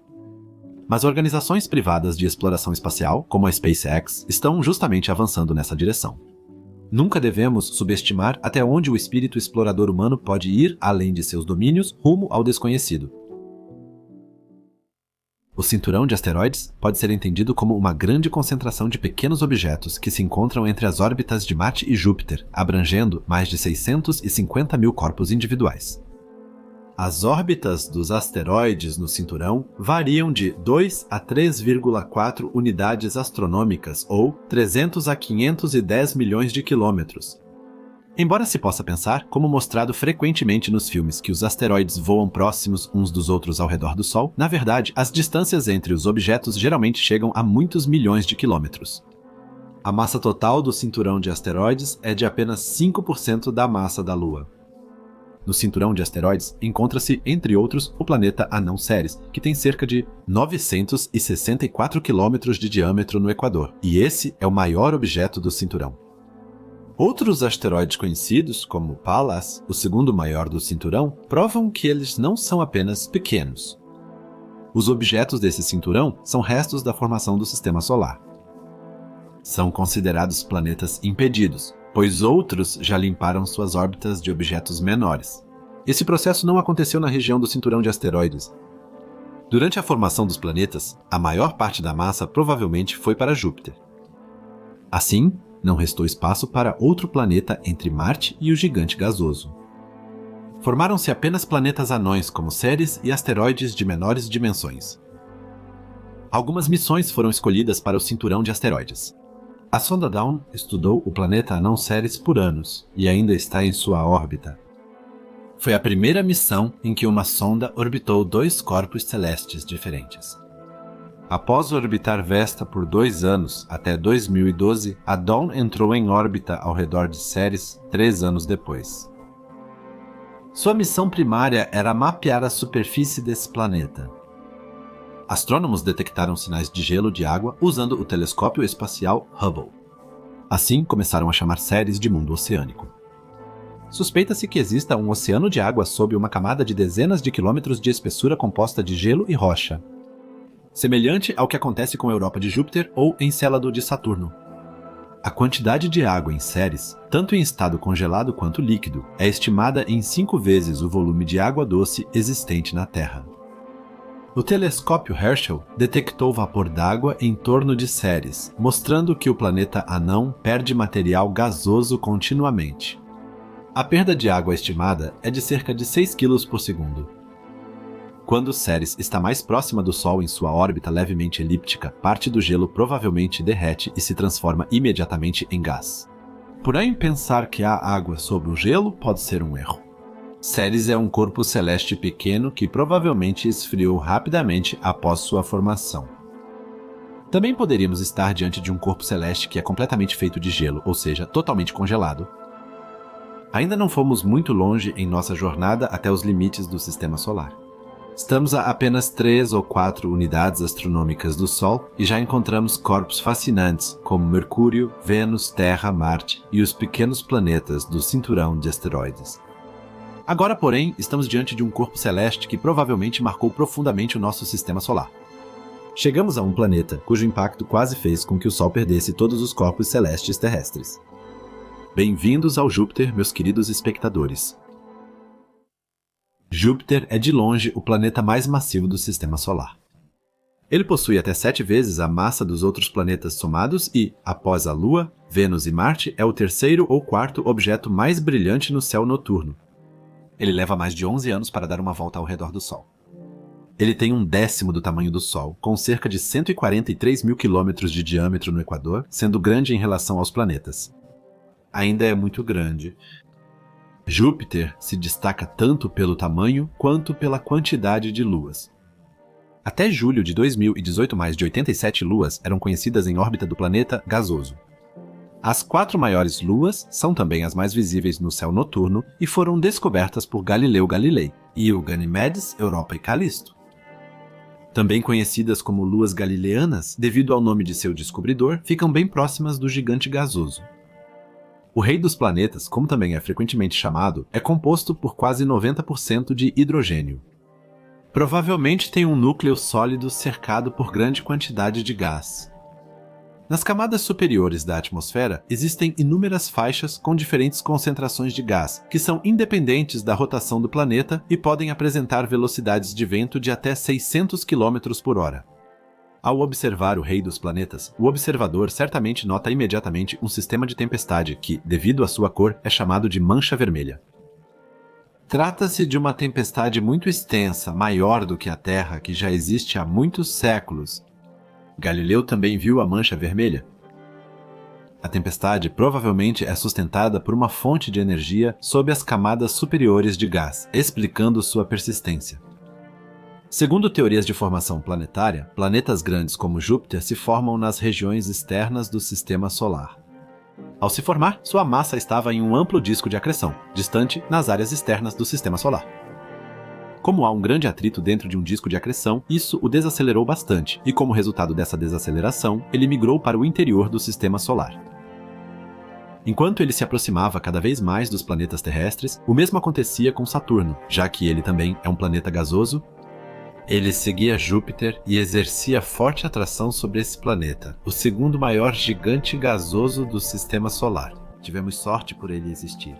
Mas organizações privadas de exploração espacial, como a SpaceX, estão justamente avançando nessa direção. Nunca devemos subestimar até onde o espírito explorador humano pode ir além de seus domínios rumo ao desconhecido. O cinturão de asteroides pode ser entendido como uma grande concentração de pequenos objetos que se encontram entre as órbitas de Marte e Júpiter, abrangendo mais de 650 mil corpos individuais. As órbitas dos asteroides no cinturão variam de 2 a 3,4 unidades astronômicas ou 300 a 510 milhões de quilômetros. Embora se possa pensar, como mostrado frequentemente nos filmes, que os asteroides voam próximos uns dos outros ao redor do Sol, na verdade, as distâncias entre os objetos geralmente chegam a muitos milhões de quilômetros. A massa total do cinturão de asteroides é de apenas 5% da massa da Lua. No cinturão de asteroides, encontra-se, entre outros, o planeta anão Ceres, que tem cerca de 964 quilômetros de diâmetro no Equador, e esse é o maior objeto do cinturão. Outros asteroides conhecidos, como Pallas, o segundo maior do cinturão, provam que eles não são apenas pequenos. Os objetos desse cinturão são restos da formação do Sistema Solar. São considerados planetas impedidos, pois outros já limparam suas órbitas de objetos menores. Esse processo não aconteceu na região do cinturão de asteroides. Durante a formação dos planetas, a maior parte da massa provavelmente foi para Júpiter. Assim, não restou espaço para outro planeta entre Marte e o gigante gasoso. Formaram-se apenas planetas anões como Ceres e asteroides de menores dimensões. Algumas missões foram escolhidas para o cinturão de asteroides. A sonda Dawn estudou o planeta anão Ceres por anos e ainda está em sua órbita. Foi a primeira missão em que uma sonda orbitou 2 corpos celestes diferentes. Após orbitar Vesta por 2 anos, até 2012, a Dawn entrou em órbita ao redor de Ceres 3 anos depois. Sua missão primária era mapear a superfície desse planeta. Astrônomos detectaram sinais de gelo de água usando o telescópio espacial Hubble. Assim, começaram a chamar Ceres de mundo oceânico. Suspeita-se que exista um oceano de água sob uma camada de dezenas de quilômetros de espessura composta de gelo e rocha, semelhante ao que acontece com a Europa de Júpiter ou Encélado de Saturno. A quantidade de água em Ceres, tanto em estado congelado quanto líquido, é estimada em 5 vezes o volume de água doce existente na Terra. O telescópio Herschel detectou vapor d'água em torno de Ceres, mostrando que o planeta anão perde material gasoso continuamente. A perda de água estimada é de cerca de 6 kg por segundo. Quando Ceres está mais próxima do Sol em sua órbita levemente elíptica, parte do gelo provavelmente derrete e se transforma imediatamente em gás. Porém, pensar que há água sobre o gelo pode ser um erro. Ceres é um corpo celeste pequeno que provavelmente esfriou rapidamente após sua formação. Também poderíamos estar diante de um corpo celeste que é completamente feito de gelo, ou seja, totalmente congelado. Ainda não fomos muito longe em nossa jornada até os limites do Sistema Solar. Estamos a apenas 3 ou 4 unidades astronômicas do Sol e já encontramos corpos fascinantes como Mercúrio, Vênus, Terra, Marte e os pequenos planetas do cinturão de asteroides. Agora, porém, estamos diante de um corpo celeste que provavelmente marcou profundamente o nosso Sistema Solar. Chegamos a um planeta cujo impacto quase fez com que o Sol perdesse todos os corpos celestes terrestres. Bem-vindos ao Júpiter, meus queridos espectadores. Júpiter é de longe o planeta mais massivo do Sistema Solar. Ele possui até 7 vezes a massa dos outros planetas somados e, após a Lua, Vênus e Marte, é o terceiro ou quarto objeto mais brilhante no céu noturno. Ele leva mais de 11 anos para dar uma volta ao redor do Sol. Ele tem 1/10 do tamanho do Sol, com cerca de 143 mil quilômetros de diâmetro no Equador, sendo grande em relação aos planetas. Ainda é muito grande. Júpiter se destaca tanto pelo tamanho quanto pela quantidade de luas. Até julho de 2018, mais de 87 luas eram conhecidas em órbita do planeta gasoso. As 4 maiores luas são também as mais visíveis no céu noturno e foram descobertas por Galileu Galilei, Io Ganymedes, Europa e Calisto. Também conhecidas como luas galileanas, devido ao nome de seu descobridor, ficam bem próximas do gigante gasoso. O rei dos planetas, como também é frequentemente chamado, é composto por quase 90% de hidrogênio. Provavelmente tem um núcleo sólido cercado por grande quantidade de gás. Nas camadas superiores da atmosfera, existem inúmeras faixas com diferentes concentrações de gás, que são independentes da rotação do planeta e podem apresentar velocidades de vento de até 600 km por hora. Ao observar o rei dos planetas, o observador certamente nota imediatamente um sistema de tempestade que, devido à sua cor, é chamado de mancha vermelha. Trata-se de uma tempestade muito extensa, maior do que a Terra, que já existe há muitos séculos. Galileu também viu a mancha vermelha. A tempestade provavelmente é sustentada por uma fonte de energia sob as camadas superiores de gás, explicando sua persistência. Segundo teorias de formação planetária, planetas grandes como Júpiter se formam nas regiões externas do Sistema Solar. Ao se formar, sua massa estava em um amplo disco de acreção, distante nas áreas externas do sistema solar. Como há um grande atrito dentro de um disco de acreção, isso o desacelerou bastante, e como resultado dessa desaceleração, ele migrou para o interior do sistema solar. Enquanto ele se aproximava cada vez mais dos planetas terrestres, o mesmo acontecia com Saturno, já que ele também é um planeta gasoso. Ele seguia Júpiter e exercia forte atração sobre esse planeta, o segundo maior gigante gasoso do sistema solar. Tivemos sorte por ele existir.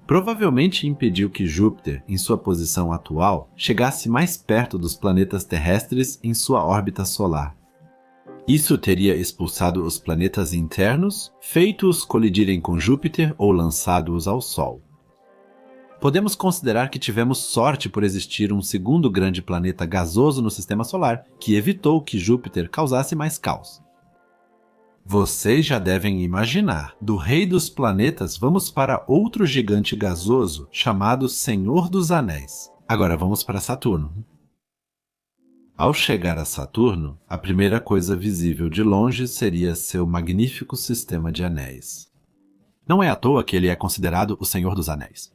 Provavelmente impediu que Júpiter, em sua posição atual, chegasse mais perto dos planetas terrestres em sua órbita solar. Isso teria expulsado os planetas internos, feito-os colidirem com Júpiter ou lançado-os ao Sol. Podemos considerar que tivemos sorte por existir um segundo grande planeta gasoso no sistema solar, que evitou que Júpiter causasse mais caos. Vocês já devem imaginar, do rei dos planetas vamos para outro gigante gasoso chamado Senhor dos Anéis. Agora vamos para Saturno. Ao chegar a Saturno, a primeira coisa visível de longe seria seu magnífico sistema de anéis. Não é à toa que ele é considerado o Senhor dos Anéis.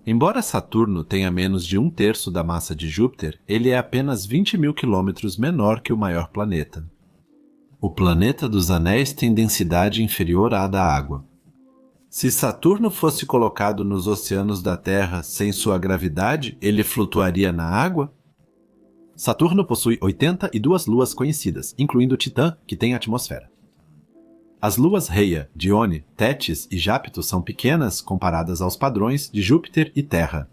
Embora Saturno tenha menos de 1/3 da massa de Júpiter, ele é apenas 20 mil quilômetros menor que o maior planeta. O planeta dos anéis tem densidade inferior à da água. Se Saturno fosse colocado nos oceanos da Terra sem sua gravidade, ele flutuaria na água? Saturno possui 82 luas conhecidas, incluindo Titã, que tem atmosfera. As luas Rhea, Dione, Tétis e Jápito são pequenas comparadas aos padrões de Júpiter e Terra.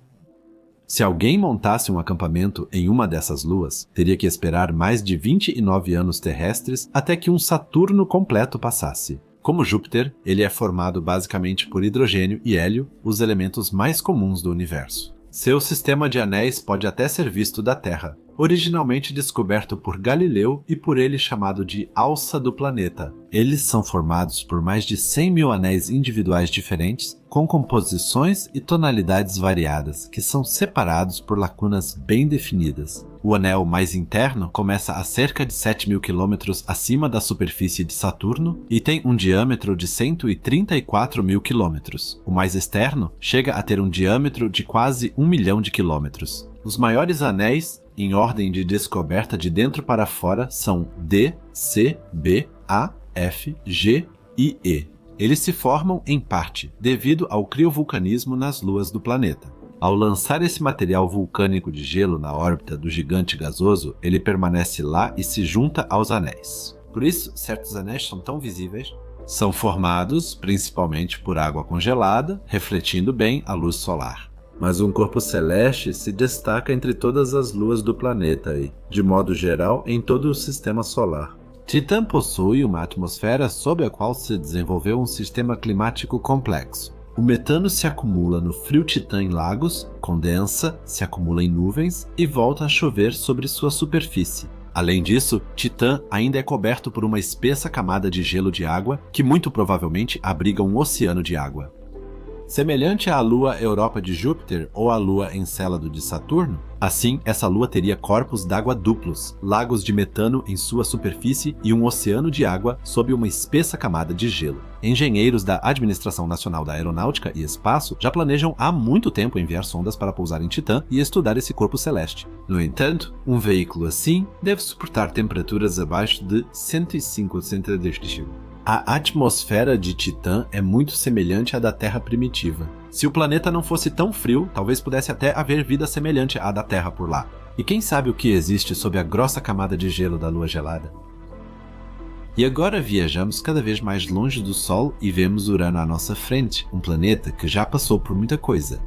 Se alguém montasse um acampamento em uma dessas luas, teria que esperar mais de 29 anos terrestres até que um Saturno completo passasse. Como Júpiter, ele é formado basicamente por hidrogênio e hélio, os elementos mais comuns do universo. Seu sistema de anéis pode até ser visto da Terra, originalmente descoberto por Galileu e por ele chamado de alça do planeta. Eles são formados por mais de 100 mil anéis individuais diferentes, com composições e tonalidades variadas, que são separados por lacunas bem definidas. O anel mais interno começa a cerca de 7 mil quilômetros acima da superfície de Saturno e tem um diâmetro de 134 mil quilômetros. O mais externo chega a ter um diâmetro de quase 1 milhão de quilômetros. Os maiores anéis, em ordem de descoberta de dentro para fora, são D, C, B, A, F, G e E. Eles se formam, em parte, devido ao criovulcanismo nas luas do planeta. Ao lançar esse material vulcânico de gelo na órbita do gigante gasoso, ele permanece lá e se junta aos anéis. Por isso, certos anéis são tão visíveis. São formados principalmente por água congelada, refletindo bem a luz solar. Mas um corpo celeste se destaca entre todas as luas do planeta e, de modo geral, em todo o sistema solar. Titã possui uma atmosfera sob a qual se desenvolveu um sistema climático complexo. O metano se acumula no frio Titã em lagos, condensa, se acumula em nuvens e volta a chover sobre sua superfície. Além disso, Titã ainda é coberto por uma espessa camada de gelo de água que muito provavelmente abriga um oceano de água. Semelhante à lua Europa de Júpiter ou à lua Encélado de Saturno, assim essa lua teria corpos d'água duplos, lagos de metano em sua superfície e um oceano de água sob uma espessa camada de gelo. Engenheiros da Administração Nacional da Aeronáutica e Espaço já planejam há muito tempo enviar sondas para pousar em Titã e estudar esse corpo celeste. No entanto, um veículo assim deve suportar temperaturas abaixo de 105 °C. A atmosfera de Titã é muito semelhante à da Terra primitiva. Se o planeta não fosse tão frio, talvez pudesse até haver vida semelhante à da Terra por lá. E quem sabe o que existe sob a grossa camada de gelo da Lua gelada? E agora viajamos cada vez mais longe do Sol e vemos Urano à nossa frente, um planeta que já passou por muita coisa.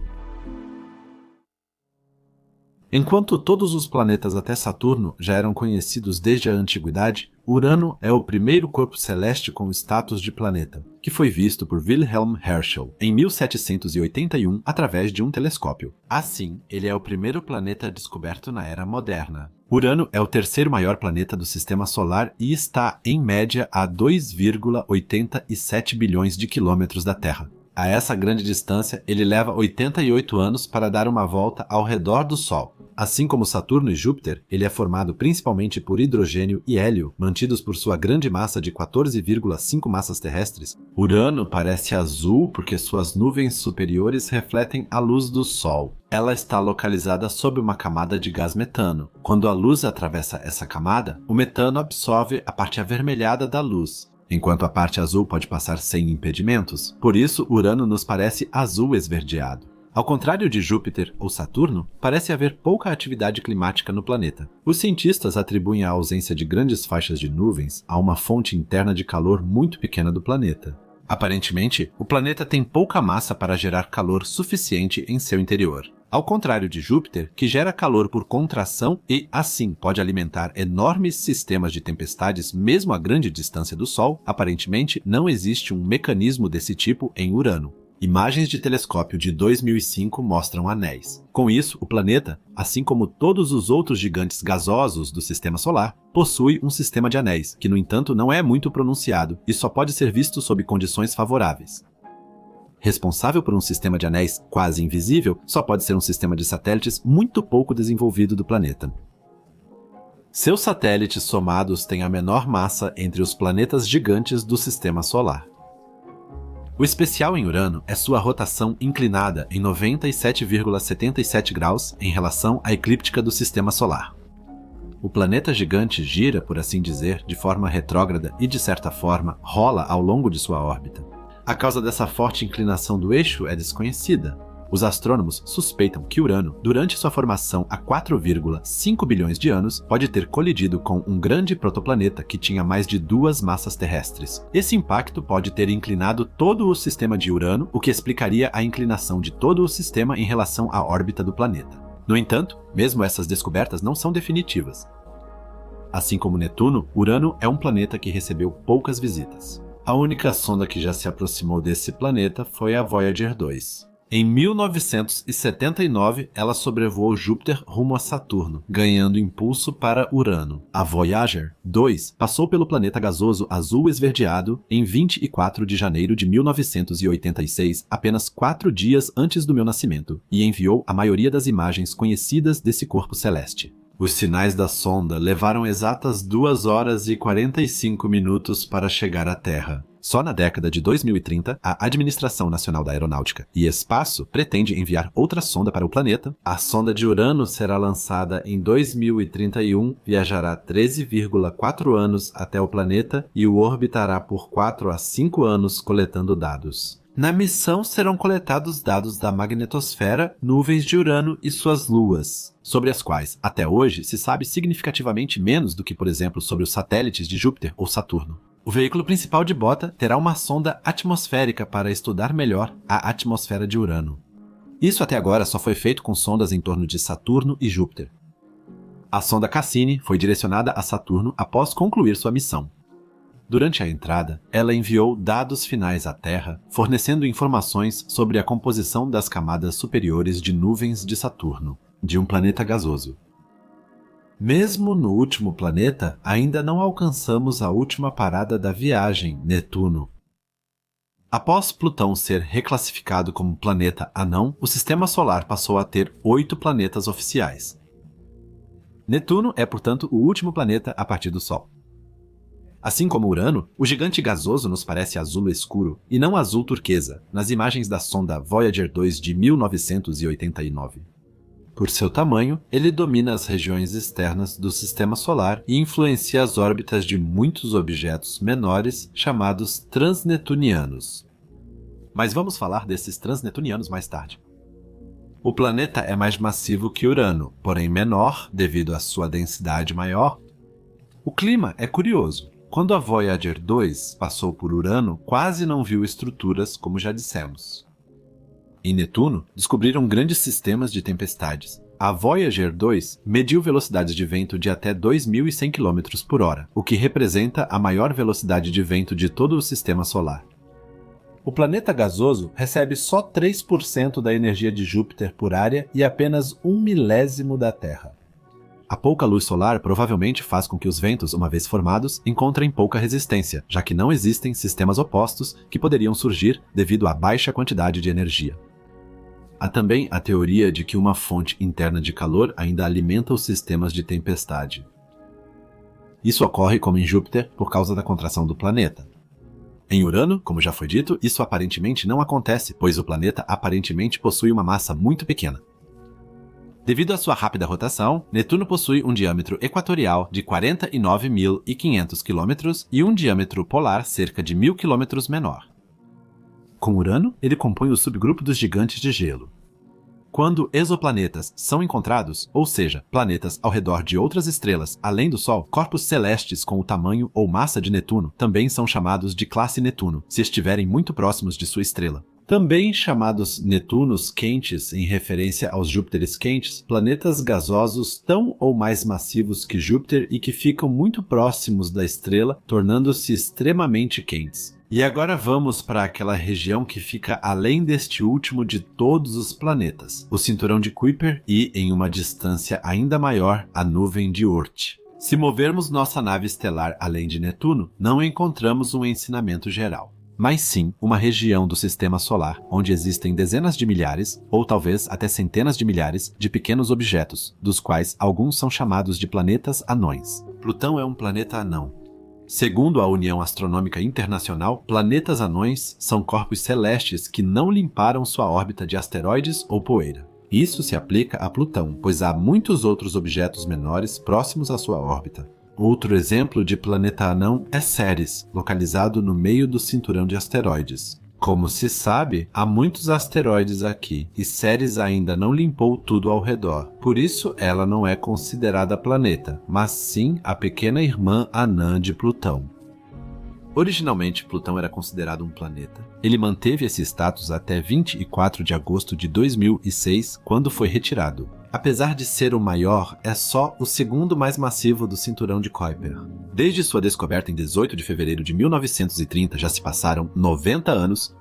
Enquanto todos os planetas até Saturno já eram conhecidos desde a antiguidade, Urano é o primeiro corpo celeste com status de planeta, que foi visto por Wilhelm Herschel em 1781 através de um telescópio. Assim, ele é o primeiro planeta descoberto na Era Moderna. Urano é o terceiro maior planeta do Sistema Solar e está, em média, a 2,87 bilhões de quilômetros da Terra. A essa grande distância, ele leva 88 anos para dar uma volta ao redor do Sol. Assim como Saturno e Júpiter, ele é formado principalmente por hidrogênio e hélio, mantidos por sua grande massa de 14,5 massas terrestres. Urano parece azul porque suas nuvens superiores refletem a luz do Sol. Ela está localizada sob uma camada de gás metano. Quando a luz atravessa essa camada, o metano absorve a parte avermelhada da luz, enquanto a parte azul pode passar sem impedimentos. Por isso, Urano nos parece azul esverdeado. Ao contrário de Júpiter ou Saturno, parece haver pouca atividade climática no planeta. Os cientistas atribuem a ausência de grandes faixas de nuvens a uma fonte interna de calor muito pequena do planeta. Aparentemente, o planeta tem pouca massa para gerar calor suficiente em seu interior. Ao contrário de Júpiter, que gera calor por contração e, assim, pode alimentar enormes sistemas de tempestades mesmo a grande distância do Sol, aparentemente não existe um mecanismo desse tipo em Urano. Imagens de telescópio de 2005 mostram anéis. Com isso, o planeta, assim como todos os outros gigantes gasosos do Sistema Solar, possui um sistema de anéis, que no entanto não é muito pronunciado e só pode ser visto sob condições favoráveis. Responsável por um sistema de anéis quase invisível, só pode ser um sistema de satélites muito pouco desenvolvido do planeta. Seus satélites somados têm a menor massa entre os planetas gigantes do Sistema Solar. O especial em Urano é sua rotação inclinada em 97,77 graus em relação à eclíptica do Sistema Solar. O planeta gigante gira, por assim dizer, de forma retrógrada e, de certa forma, rola ao longo de sua órbita. A causa dessa forte inclinação do eixo é desconhecida. Os astrônomos suspeitam que Urano, durante sua formação há 4,5 bilhões de anos, pode ter colidido com um grande protoplaneta que tinha mais de 2 massas terrestres. Esse impacto pode ter inclinado todo o sistema de Urano, o que explicaria a inclinação de todo o sistema em relação à órbita do planeta. No entanto, mesmo essas descobertas não são definitivas. Assim como Netuno, Urano é um planeta que recebeu poucas visitas. A única sonda que já se aproximou desse planeta foi a Voyager 2. Em 1979, ela sobrevoou Júpiter rumo a Saturno, ganhando impulso para Urano. A Voyager 2 passou pelo planeta gasoso azul esverdeado em 24 de janeiro de 1986, apenas 4 dias antes do meu nascimento, e enviou a maioria das imagens conhecidas desse corpo celeste. Os sinais da sonda levaram exatas 2 horas e 45 minutos para chegar à Terra. Só na década de 2030, a Administração Nacional da Aeronáutica e Espaço pretende enviar outra sonda para o planeta. A sonda de Urano será lançada em 2031, viajará 13,4 anos até o planeta e o orbitará por 4 a 5 anos coletando dados. Na missão serão coletados dados da magnetosfera, nuvens de Urano e suas luas, sobre as quais, até hoje, se sabe significativamente menos do que, por exemplo, sobre os satélites de Júpiter ou Saturno. O veículo principal de Bota terá uma sonda atmosférica para estudar melhor a atmosfera de Urano. Isso até agora só foi feito com sondas em torno de Saturno e Júpiter. A sonda Cassini foi direcionada a Saturno após concluir sua missão. Durante a entrada, ela enviou dados finais à Terra, fornecendo informações sobre a composição das camadas superiores de nuvens de Saturno, de um planeta gasoso. Mesmo no último planeta, ainda não alcançamos a última parada da viagem, Netuno. Após Plutão ser reclassificado como planeta anão, o Sistema Solar passou a ter 8 planetas oficiais. Netuno é, portanto, o último planeta a partir do Sol. Assim como Urano, o gigante gasoso nos parece azul escuro e não azul turquesa, nas imagens da sonda Voyager 2 de 1989. Por seu tamanho, ele domina as regiões externas do Sistema Solar e influencia as órbitas de muitos objetos menores chamados transnetunianos. Mas vamos falar desses transnetunianos mais tarde. O planeta é mais massivo que Urano, porém menor devido à sua densidade maior. O clima é curioso. Quando a Voyager 2 passou por Urano, quase não viu estruturas, como já dissemos. Em Netuno, descobriram grandes sistemas de tempestades. A Voyager 2 mediu velocidades de vento de até 2.100 km por hora, o que representa a maior velocidade de vento de todo o Sistema Solar. O planeta gasoso recebe só 3% da energia de Júpiter por área e apenas 1/1000 da Terra. A pouca luz solar provavelmente faz com que os ventos, uma vez formados, encontrem pouca resistência, já que não existem sistemas opostos que poderiam surgir devido à baixa quantidade de energia. Há também a teoria de que uma fonte interna de calor ainda alimenta os sistemas de tempestade. Isso ocorre como em Júpiter por causa da contração do planeta. Em Urano, como já foi dito, isso aparentemente não acontece, pois o planeta aparentemente possui uma massa muito pequena. Devido à sua rápida rotação, Netuno possui um diâmetro equatorial de 49.500 km e um diâmetro polar cerca de 1.000 km menor. Com Urano, ele compõe o subgrupo dos gigantes de gelo. Quando exoplanetas são encontrados, ou seja, planetas ao redor de outras estrelas além do Sol, corpos celestes com o tamanho ou massa de Netuno também são chamados de classe Netuno, se estiverem muito próximos de sua estrela. Também chamados Netunos quentes, em referência aos Júpiteres quentes, planetas gasosos tão ou mais massivos que Júpiter e que ficam muito próximos da estrela, tornando-se extremamente quentes. E agora vamos para aquela região que fica além deste último de todos os planetas, o cinturão de Kuiper e, em uma distância ainda maior, a nuvem de Oort. Se movermos nossa nave estelar além de Netuno, não encontramos um ensinamento geral, mas sim uma região do sistema solar onde existem dezenas de milhares, ou talvez até centenas de milhares, de pequenos objetos, dos quais alguns são chamados de planetas anões. Plutão é um planeta anão. Segundo a União Astronômica Internacional, planetas anões são corpos celestes que não limparam sua órbita de asteroides ou poeira. Isso se aplica a Plutão, pois há muitos outros objetos menores próximos à sua órbita. Outro exemplo de planeta anão é Ceres, localizado no meio do cinturão de asteroides. Como se sabe, há muitos asteroides aqui, e Ceres ainda não limpou tudo ao redor. Por isso, ela não é considerada planeta, mas sim a pequena irmã anã de Plutão. Originalmente, Plutão era considerado um planeta. Ele manteve esse status até 24 de agosto de 2006, quando foi retirado. Apesar de ser o maior, é só o segundo mais massivo do cinturão de Kuiper. Desde sua descoberta em 18 de fevereiro de 1930, já se passaram 90 anos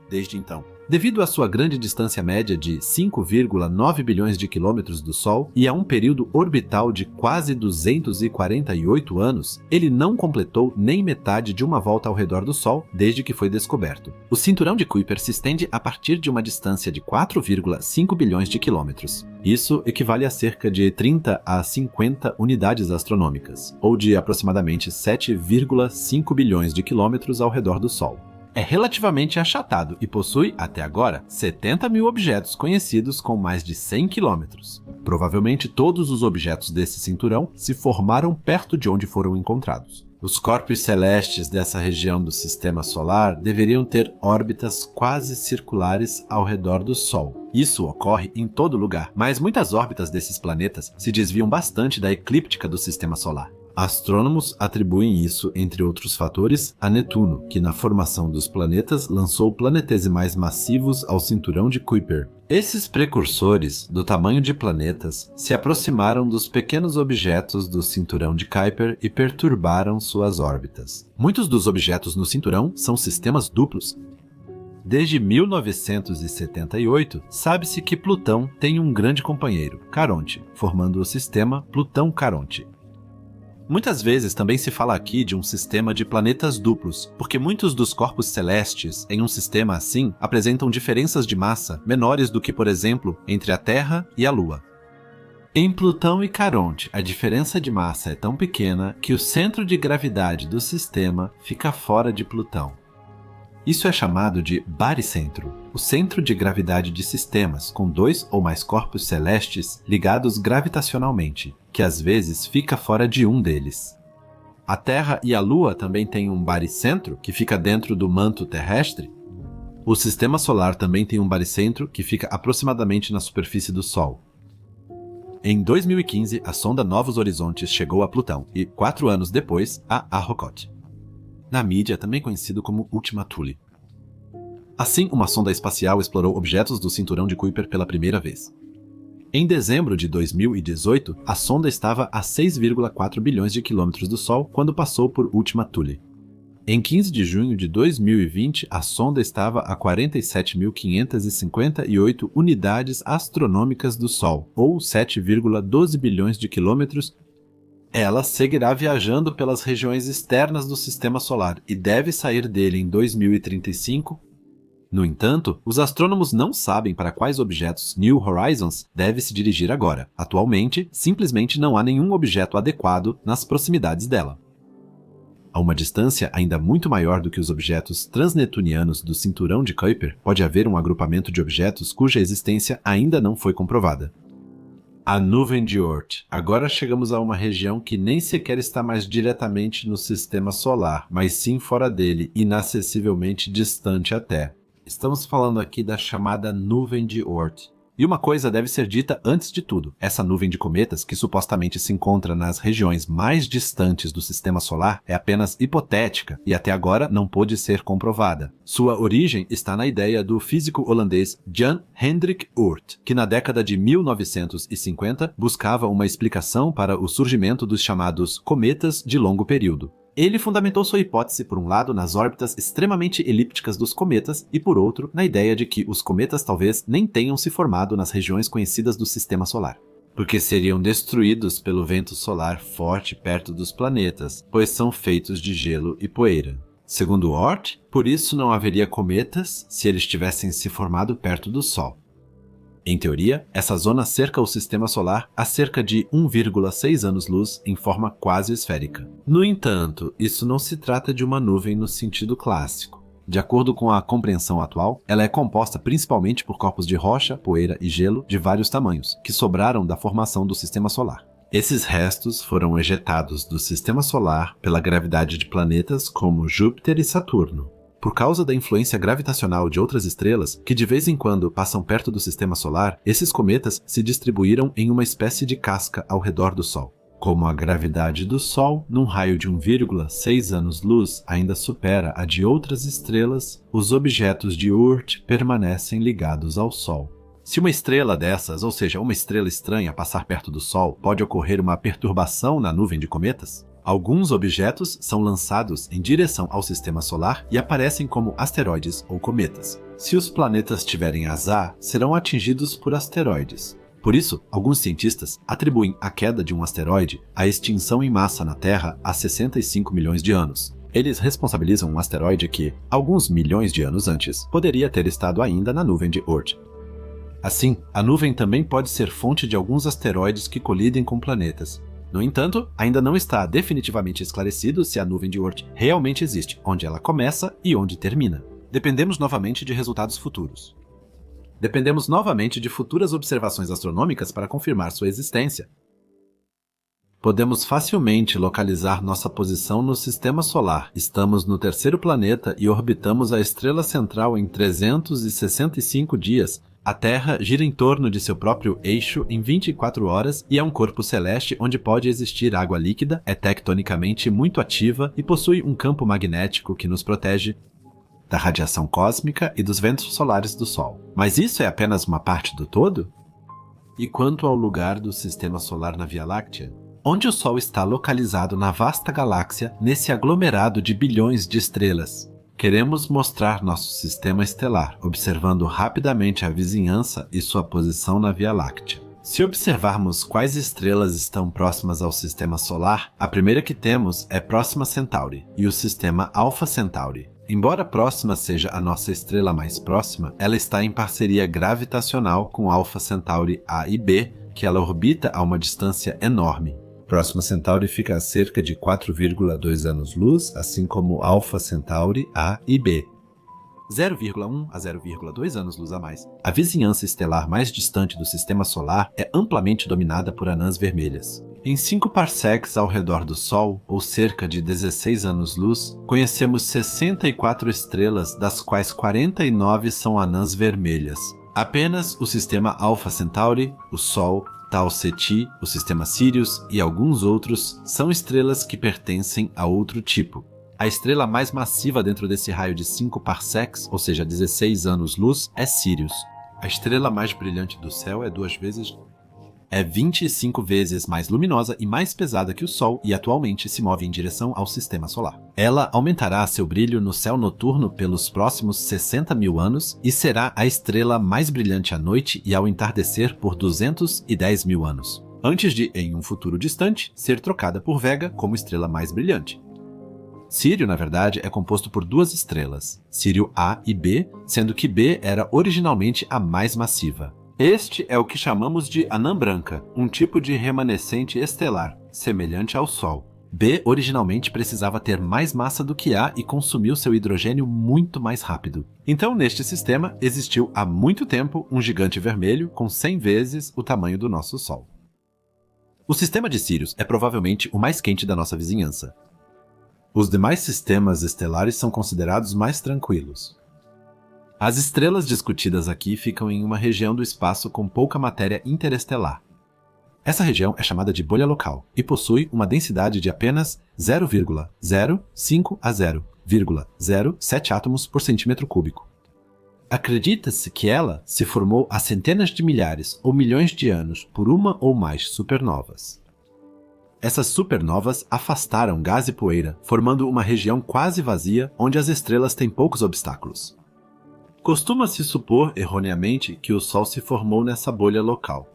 desde então. Devido à sua grande distância média de 5,9 bilhões de quilômetros do Sol e a um período orbital de quase 248 anos, ele não completou nem metade de uma volta ao redor do Sol desde que foi descoberto. O cinturão de Kuiper se estende a partir de uma distância de 4,5 bilhões de quilômetros. Isso equivale a cerca de 30 a 50 unidades astronômicas, ou de aproximadamente 7,5 bilhões de quilômetros ao redor do Sol. É relativamente achatado e possui, até agora, 70 mil objetos conhecidos com mais de 100 quilômetros. Provavelmente todos os objetos desse cinturão se formaram perto de onde foram encontrados. Os corpos celestes dessa região do sistema solar deveriam ter órbitas quase circulares ao redor do Sol. Isso ocorre em todo lugar, mas muitas órbitas desses planetas se desviam bastante da eclíptica do sistema solar. Astrônomos atribuem isso, entre outros fatores, a Netuno, que na formação dos planetas lançou planetesimais massivos ao cinturão de Kuiper. Esses precursores, do tamanho de planetas, se aproximaram dos pequenos objetos do cinturão de Kuiper e perturbaram suas órbitas. Muitos dos objetos no cinturão são sistemas duplos. Desde 1978, sabe-se que Plutão tem um grande companheiro, Caronte, formando o sistema Plutão-Caronte. Muitas vezes também se fala aqui de um sistema de planetas duplos, porque muitos dos corpos celestes em um sistema assim apresentam diferenças de massa menores do que, por exemplo, entre a Terra e a Lua. Em Plutão e Caronte, a diferença de massa é tão pequena que o centro de gravidade do sistema fica fora de Plutão. Isso é chamado de baricentro, o centro de gravidade de sistemas com dois ou mais corpos celestes ligados gravitacionalmente, que às vezes fica fora de um deles. A Terra e a Lua também têm um baricentro, que fica dentro do manto terrestre. O Sistema Solar também tem um baricentro, que fica aproximadamente na superfície do Sol. Em 2015, a sonda Novos Horizontes chegou a Plutão e, 4 anos depois, a Arrokoth. Na mídia, também conhecido como Ultima Thule. Assim, uma sonda espacial explorou objetos do cinturão de Kuiper pela primeira vez. Em dezembro de 2018, a sonda estava a 6,4 bilhões de quilômetros do Sol quando passou por Ultima Thule. Em 15 de junho de 2020, a sonda estava a 47.558 unidades astronômicas do Sol, ou 7,12 bilhões de quilômetros. Ela seguirá viajando pelas regiões externas do Sistema Solar e deve sair dele em 2035. No entanto, os astrônomos não sabem para quais objetos New Horizons deve se dirigir agora. Atualmente, simplesmente não há nenhum objeto adequado nas proximidades dela. A uma distância ainda muito maior do que os objetos transneptunianos do cinturão de Kuiper, pode haver um agrupamento de objetos cuja existência ainda não foi comprovada. A nuvem de Oort. Agora chegamos a uma região que nem sequer está mais diretamente no sistema solar, mas sim fora dele, inacessivelmente distante até. Estamos falando aqui da chamada nuvem de Oort. E uma coisa deve ser dita antes de tudo. Essa nuvem de cometas, que supostamente se encontra nas regiões mais distantes do sistema solar, é apenas hipotética e até agora não pôde ser comprovada. Sua origem está na ideia do físico holandês Jan Hendrik Oort, que na década de 1950 buscava uma explicação para o surgimento dos chamados cometas de longo período. Ele fundamentou sua hipótese, por um lado, nas órbitas extremamente elípticas dos cometas e, por outro, na ideia de que os cometas talvez nem tenham se formado nas regiões conhecidas do sistema solar, porque seriam destruídos pelo vento solar forte perto dos planetas, pois são feitos de gelo e poeira. Segundo Oort, por isso não haveria cometas se eles tivessem se formado perto do Sol. Em teoria, essa zona cerca o sistema solar a cerca de 1,6 anos-luz em forma quase esférica. No entanto, isso não se trata de uma nuvem no sentido clássico. De acordo com a compreensão atual, ela é composta principalmente por corpos de rocha, poeira e gelo de vários tamanhos, que sobraram da formação do sistema solar. Esses restos foram ejetados do sistema solar pela gravidade de planetas como Júpiter e Saturno. Por causa da influência gravitacional de outras estrelas, que de vez em quando passam perto do sistema solar, esses cometas se distribuíram em uma espécie de casca ao redor do Sol. Como a gravidade do Sol, num raio de 1,6 anos-luz, ainda supera a de outras estrelas, os objetos de Oort permanecem ligados ao Sol. Se uma estrela dessas, ou seja, uma estrela estranha, passar perto do Sol, pode ocorrer uma perturbação na nuvem de cometas? Alguns objetos são lançados em direção ao sistema solar e aparecem como asteroides ou cometas. Se os planetas tiverem azar, serão atingidos por asteroides. Por isso, alguns cientistas atribuem a queda de um asteroide à extinção em massa na Terra há 65 milhões de anos. Eles responsabilizam um asteroide que, alguns milhões de anos antes, poderia ter estado ainda na nuvem de Oort. Assim, a nuvem também pode ser fonte de alguns asteroides que colidem com planetas. No entanto, ainda não está definitivamente esclarecido se a nuvem de Oort realmente existe, onde ela começa e onde termina. Dependemos novamente de resultados futuros. Dependemos novamente de futuras observações astronômicas para confirmar sua existência. Podemos facilmente localizar nossa posição no sistema solar. Estamos no terceiro planeta e orbitamos a estrela central em 365 dias. A Terra gira em torno de seu próprio eixo em 24 horas e é um corpo celeste onde pode existir água líquida, é tectonicamente muito ativa e possui um campo magnético que nos protege da radiação cósmica e dos ventos solares do Sol. Mas isso é apenas uma parte do todo? E quanto ao lugar do sistema solar na Via Láctea? Onde o Sol está localizado na vasta galáxia, nesse aglomerado de bilhões de estrelas? Queremos mostrar nosso sistema estelar, observando rapidamente a vizinhança e sua posição na Via Láctea. Se observarmos quais estrelas estão próximas ao sistema solar, a primeira que temos é Próxima Centauri e o sistema Alpha Centauri. Embora Próxima seja a nossa estrela mais próxima, ela está em parceria gravitacional com Alpha Centauri A e B, que ela orbita a uma distância enorme. Próxima Centauri fica a cerca de 4,2 anos-luz, assim como Alpha Centauri A e B. 0,1 a 0,2 anos-luz a mais. A vizinhança estelar mais distante do sistema solar é amplamente dominada por anãs vermelhas. Em 5 parsecs ao redor do Sol, ou cerca de 16 anos-luz, conhecemos 64 estrelas, das quais 49 são anãs vermelhas. Apenas o sistema Alpha Centauri, o Sol, Tau Ceti, o sistema Sirius e alguns outros são estrelas que pertencem a outro tipo. A estrela mais massiva dentro desse raio de 5 parsecs, ou seja, 16 anos-luz, é Sirius. A estrela mais brilhante do céu é 25 vezes mais luminosa e mais pesada que o Sol e atualmente se move em direção ao sistema solar. Ela aumentará seu brilho no céu noturno pelos próximos 60 mil anos e será a estrela mais brilhante à noite e ao entardecer por 210 mil anos, antes de, em um futuro distante, ser trocada por Vega como estrela mais brilhante. Sírio, na verdade, é composto por duas estrelas, Sírio A e B, sendo que B era originalmente a mais massiva. Este é o que chamamos de anã branca, um tipo de remanescente estelar, semelhante ao Sol. B originalmente precisava ter mais massa do que A e consumiu seu hidrogênio muito mais rápido. Então, neste sistema, existiu há muito tempo um gigante vermelho com 100 vezes o tamanho do nosso Sol. O sistema de Sírius é provavelmente o mais quente da nossa vizinhança. Os demais sistemas estelares são considerados mais tranquilos. As estrelas discutidas aqui ficam em uma região do espaço com pouca matéria interestelar. Essa região é chamada de bolha local e possui uma densidade de apenas 0,05 a 0,07 átomos por centímetro cúbico. Acredita-se que ela se formou há centenas de milhares ou milhões de anos por uma ou mais supernovas. Essas supernovas afastaram gás e poeira, formando uma região quase vazia onde as estrelas têm poucos obstáculos. Costuma-se supor, erroneamente, que o Sol se formou nessa bolha local.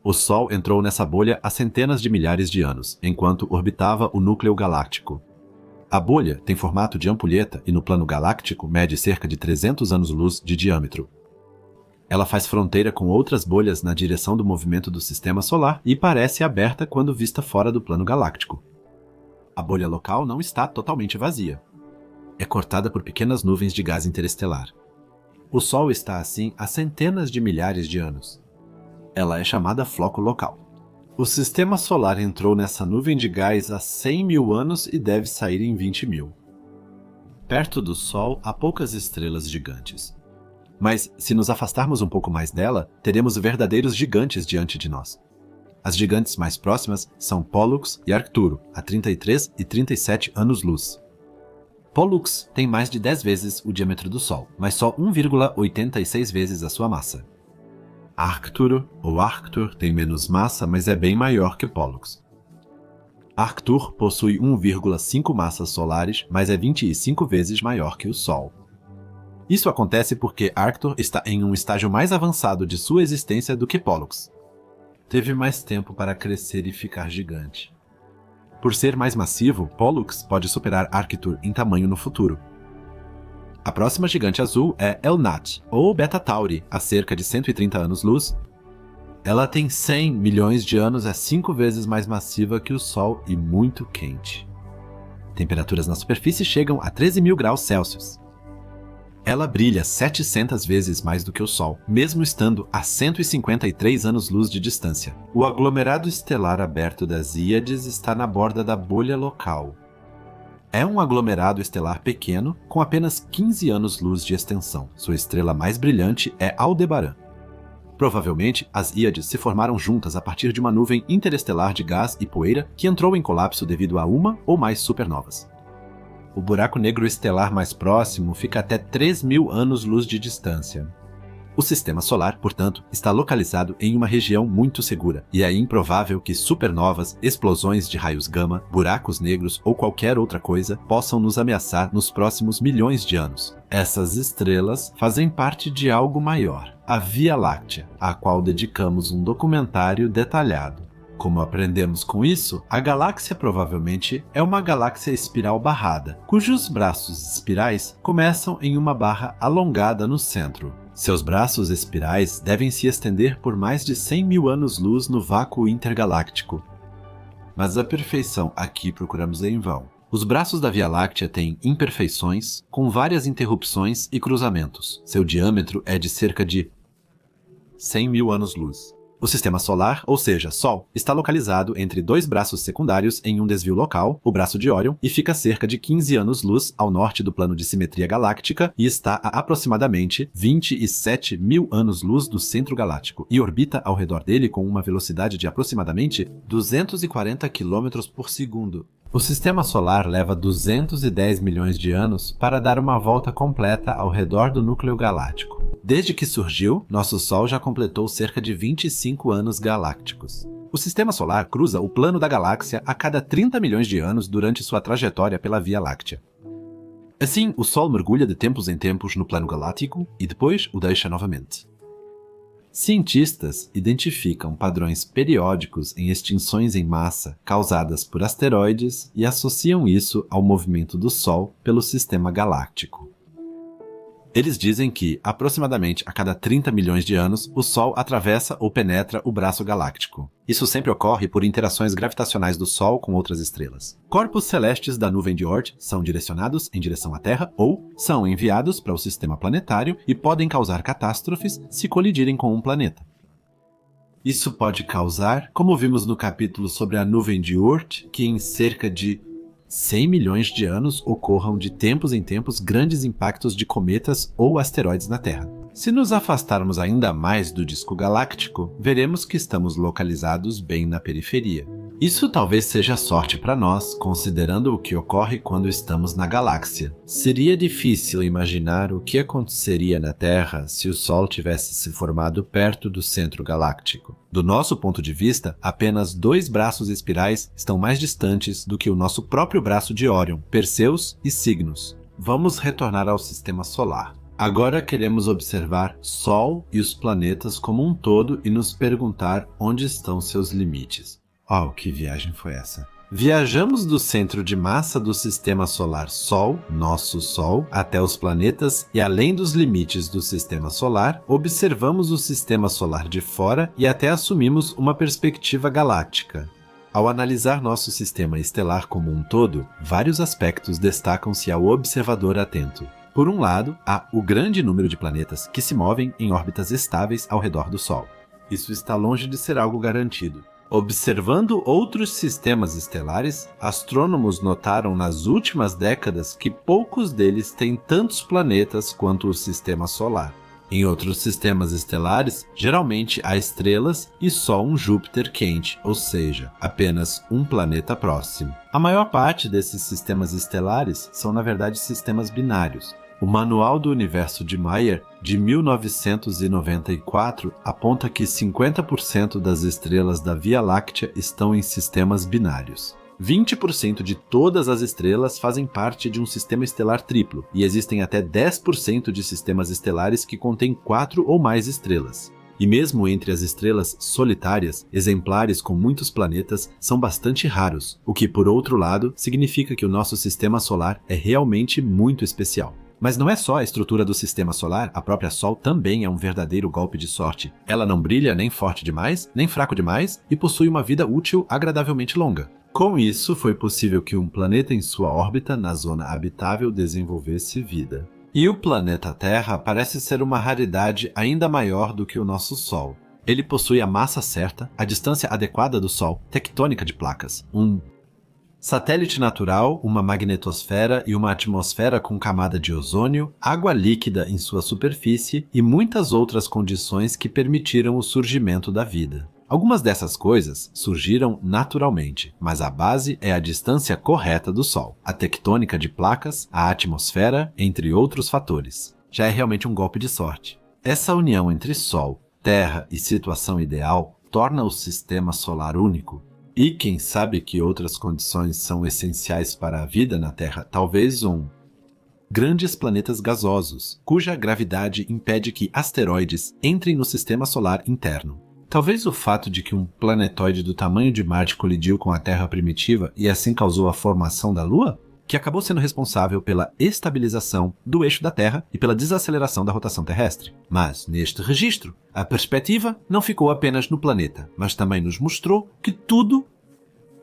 O Sol entrou nessa bolha há centenas de milhares de anos, enquanto orbitava o núcleo galáctico. A bolha tem formato de ampulheta e no plano galáctico mede cerca de 300 anos-luz de diâmetro. Ela faz fronteira com outras bolhas na direção do movimento do sistema solar e parece aberta quando vista fora do plano galáctico. A bolha local não está totalmente vazia. É cortada por pequenas nuvens de gás interestelar. O Sol está assim há centenas de milhares de anos. Ela é chamada floco local. O sistema solar entrou nessa nuvem de gás há 100 mil anos e deve sair em 20 mil. Perto do Sol há poucas estrelas gigantes. Mas, se nos afastarmos um pouco mais dela, teremos verdadeiros gigantes diante de nós. As gigantes mais próximas são Pollux e Arcturo, a 33 e 37 anos-luz. Pollux tem mais de 10 vezes o diâmetro do Sol, mas só 1,86 vezes a sua massa. Arcturo, ou Arctur, tem menos massa, mas é bem maior que Pollux. Arctur possui 1,5 massas solares, mas é 25 vezes maior que o Sol. Isso acontece porque Arctur está em um estágio mais avançado de sua existência do que Pollux. Teve mais tempo para crescer e ficar gigante. Por ser mais massivo, Pollux pode superar Arctur em tamanho no futuro. A próxima gigante azul é Elnat, ou Beta Tauri, a cerca de 130 anos-luz. Ela tem 100 milhões de anos, é 5 vezes mais massiva que o Sol e muito quente. Temperaturas na superfície chegam a 13 mil graus Celsius. Ela brilha 700 vezes mais do que o Sol, mesmo estando a 153 anos-luz de distância. O aglomerado estelar aberto das Íades está na borda da bolha local. É um aglomerado estelar pequeno, com apenas 15 anos-luz de extensão. Sua estrela mais brilhante é Aldebaran. Provavelmente, as Íades se formaram juntas a partir de uma nuvem interestelar de gás e poeira que entrou em colapso devido a uma ou mais supernovas. O buraco negro estelar mais próximo fica até 3.000 anos-luz de distância. O sistema solar, portanto, está localizado em uma região muito segura, e é improvável que supernovas, explosões de raios gama, buracos negros ou qualquer outra coisa possam nos ameaçar nos próximos milhões de anos. Essas estrelas fazem parte de algo maior, a Via Láctea, à qual dedicamos um documentário detalhado. Como aprendemos com isso, a galáxia provavelmente é uma galáxia espiral barrada, cujos braços espirais começam em uma barra alongada no centro. Seus braços espirais devem se estender por mais de 100 mil anos-luz no vácuo intergaláctico. Mas a perfeição aqui procuramos em vão. Os braços da Via Láctea têm imperfeições, com várias interrupções e cruzamentos. Seu diâmetro é de cerca de 100 mil anos-luz. O sistema solar, ou seja, Sol, está localizado entre dois braços secundários em um desvio local, o braço de Órion, e fica a cerca de 15 anos-luz ao norte do plano de simetria galáctica e está a aproximadamente 27 mil anos-luz do centro galáctico e orbita ao redor dele com uma velocidade de aproximadamente 240 km por segundo. O sistema solar leva 210 milhões de anos para dar uma volta completa ao redor do núcleo galáctico. Desde que surgiu, nosso Sol já completou cerca de 25 anos galácticos. O sistema solar cruza o plano da galáxia a cada 30 milhões de anos durante sua trajetória pela Via Láctea. Assim, o Sol mergulha de tempos em tempos no plano galáctico e depois o deixa novamente. Cientistas identificam padrões periódicos em extinções em massa causadas por asteroides e associam isso ao movimento do Sol pelo sistema galáctico. Eles dizem que, aproximadamente a cada 30 milhões de anos, o Sol atravessa ou penetra o braço galáctico. Isso sempre ocorre por interações gravitacionais do Sol com outras estrelas. Corpos celestes da nuvem de Oort são direcionados em direção à Terra ou são enviados para o sistema planetário e podem causar catástrofes se colidirem com um planeta. Isso pode causar, como vimos no capítulo sobre a nuvem de Oort, que em cerca de 100 milhões de anos ocorram de tempos em tempos grandes impactos de cometas ou asteroides na Terra. Se nos afastarmos ainda mais do disco galáctico, veremos que estamos localizados bem na periferia. Isso talvez seja sorte para nós, considerando o que ocorre quando estamos na galáxia. Seria difícil imaginar o que aconteceria na Terra se o Sol tivesse se formado perto do centro galáctico. Do nosso ponto de vista, apenas 2 braços espirais estão mais distantes do que o nosso próprio braço de Órion, Perseus e Cygnus. Vamos retornar ao sistema solar. Agora queremos observar Sol e os planetas como um todo e nos perguntar onde estão seus limites. Oh, que viagem foi essa? Viajamos do centro de massa do sistema solar Sol, nosso Sol, até os planetas e além dos limites do sistema solar, observamos o sistema solar de fora e até assumimos uma perspectiva galáctica. Ao analisar nosso sistema estelar como um todo, vários aspectos destacam-se ao observador atento. Por um lado, há o grande número de planetas que se movem em órbitas estáveis ao redor do Sol. Isso está longe de ser algo garantido. Observando outros sistemas estelares, astrônomos notaram nas últimas décadas que poucos deles têm tantos planetas quanto o sistema solar. Em outros sistemas estelares, geralmente há estrelas e só um Júpiter quente, ou seja, apenas um planeta próximo. A maior parte desses sistemas estelares são, na verdade, sistemas binários. O Manual do Universo de Mayer, de 1994, aponta que 50% das estrelas da Via Láctea estão em sistemas binários. 20% de todas as estrelas fazem parte de um sistema estelar triplo, e existem até 10% de sistemas estelares que contêm 4 ou mais estrelas. E mesmo entre as estrelas solitárias, exemplares com muitos planetas são bastante raros, o que, por outro lado, significa que o nosso sistema solar é realmente muito especial. Mas não é só a estrutura do sistema solar, a própria Sol também é um verdadeiro golpe de sorte. Ela não brilha nem forte demais, nem fraco demais e possui uma vida útil agradavelmente longa. Com isso, foi possível que um planeta em sua órbita na zona habitável desenvolvesse vida. E o planeta Terra parece ser uma raridade ainda maior do que o nosso Sol. Ele possui a massa certa, a distância adequada do Sol, tectônica de placas, um satélite natural, uma magnetosfera e uma atmosfera com camada de ozônio, água líquida em sua superfície e muitas outras condições que permitiram o surgimento da vida. Algumas dessas coisas surgiram naturalmente, mas a base é a distância correta do Sol, a tectônica de placas, a atmosfera, entre outros fatores. Já é realmente um golpe de sorte. Essa união entre Sol, Terra e situação ideal torna o sistema solar único. E quem sabe que outras condições são essenciais para a vida na Terra, talvez grandes planetas gasosos, cuja gravidade impede que asteroides entrem no sistema solar interno. Talvez o fato de que um planetoide do tamanho de Marte colidiu com a Terra primitiva e assim causou a formação da Lua, que acabou sendo responsável pela estabilização do eixo da Terra e pela desaceleração da rotação terrestre. Mas, neste registro, a perspectiva não ficou apenas no planeta, mas também nos mostrou que tudo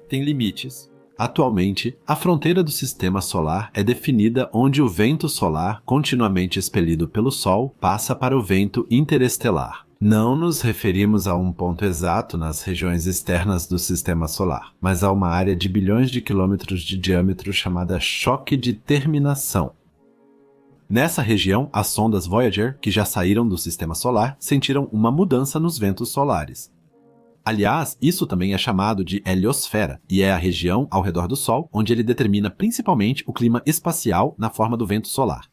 tem limites. Atualmente, a fronteira do sistema solar é definida onde o vento solar, continuamente expelido pelo Sol, passa para o vento interestelar. Não nos referimos a um ponto exato nas regiões externas do sistema solar, mas a uma área de bilhões de quilômetros de diâmetro chamada choque de terminação. Nessa região, as sondas Voyager, que já saíram do sistema solar, sentiram uma mudança nos ventos solares. Aliás, isso também é chamado de heliosfera, e é a região ao redor do Sol onde ele determina principalmente o clima espacial na forma do vento solar.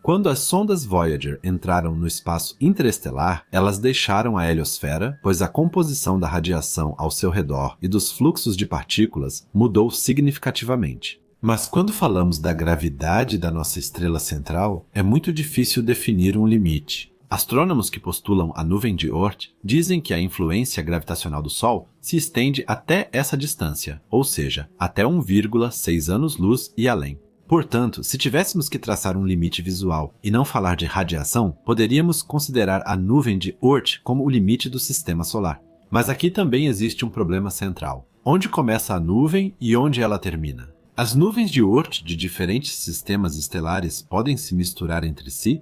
Quando as sondas Voyager entraram no espaço interestelar, elas deixaram a heliosfera, pois a composição da radiação ao seu redor e dos fluxos de partículas mudou significativamente. Mas quando falamos da gravidade da nossa estrela central, é muito difícil definir um limite. Astrônomos que postulam a nuvem de Oort dizem que a influência gravitacional do Sol se estende até essa distância, ou seja, até 1,6 anos-luz e além. Portanto, se tivéssemos que traçar um limite visual e não falar de radiação, poderíamos considerar a nuvem de Oort como o limite do sistema solar. Mas aqui também existe um problema central. Onde começa a nuvem e onde ela termina? As nuvens de Oort de diferentes sistemas estelares podem se misturar entre si?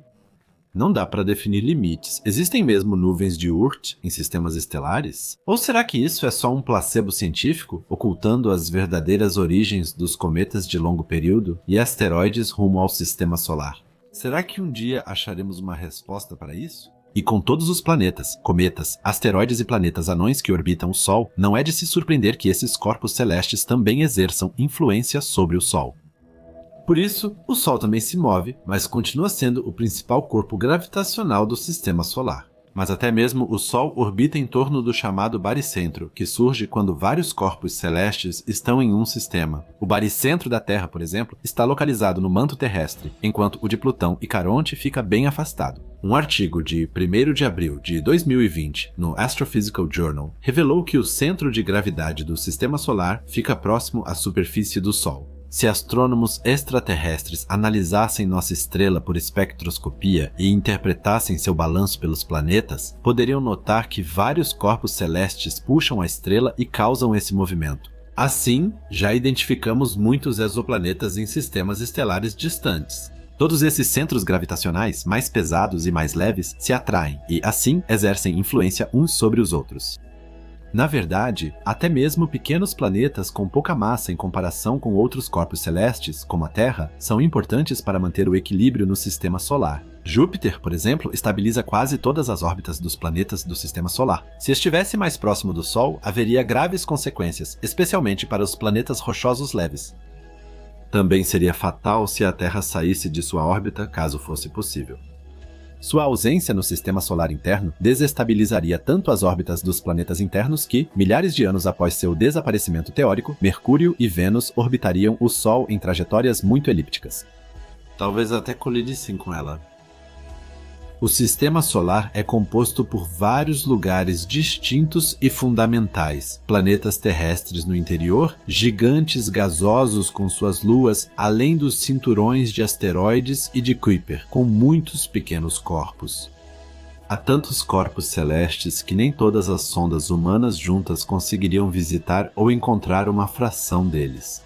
Não dá para definir limites. Existem mesmo nuvens de Oort em sistemas estelares? Ou será que isso é só um placebo científico, ocultando as verdadeiras origens dos cometas de longo período e asteroides rumo ao sistema solar? Será que um dia acharemos uma resposta para isso? E com todos os planetas, cometas, asteroides e planetas anões que orbitam o Sol, não é de se surpreender que esses corpos celestes também exerçam influência sobre o Sol. Por isso, o Sol também se move, mas continua sendo o principal corpo gravitacional do sistema solar. Mas até mesmo o Sol orbita em torno do chamado baricentro, que surge quando vários corpos celestes estão em um sistema. O baricentro da Terra, por exemplo, está localizado no manto terrestre, enquanto o de Plutão e Caronte fica bem afastado. Um artigo de 1º de abril de 2020 no Astrophysical Journal revelou que o centro de gravidade do sistema solar fica próximo à superfície do Sol. Se astrônomos extraterrestres analisassem nossa estrela por espectroscopia e interpretassem seu balanço pelos planetas, poderiam notar que vários corpos celestes puxam a estrela e causam esse movimento. Assim, já identificamos muitos exoplanetas em sistemas estelares distantes. Todos esses centros gravitacionais, mais pesados e mais leves, se atraem e, assim, exercem influência uns sobre os outros. Na verdade, até mesmo pequenos planetas com pouca massa em comparação com outros corpos celestes, como a Terra, são importantes para manter o equilíbrio no sistema solar. Júpiter, por exemplo, estabiliza quase todas as órbitas dos planetas do sistema solar. Se estivesse mais próximo do Sol, haveria graves consequências, especialmente para os planetas rochosos leves. Também seria fatal se a Terra saísse de sua órbita, caso fosse possível. Sua ausência no sistema solar interno desestabilizaria tanto as órbitas dos planetas internos que, milhares de anos após seu desaparecimento teórico, Mercúrio e Vênus orbitariam o Sol em trajetórias muito elípticas. Talvez até colidissem com ela. O sistema solar é composto por vários lugares distintos e fundamentais, planetas terrestres no interior, gigantes gasosos com suas luas, além dos cinturões de asteroides e de Kuiper, com muitos pequenos corpos. Há tantos corpos celestes que nem todas as sondas humanas juntas conseguiriam visitar ou encontrar uma fração deles.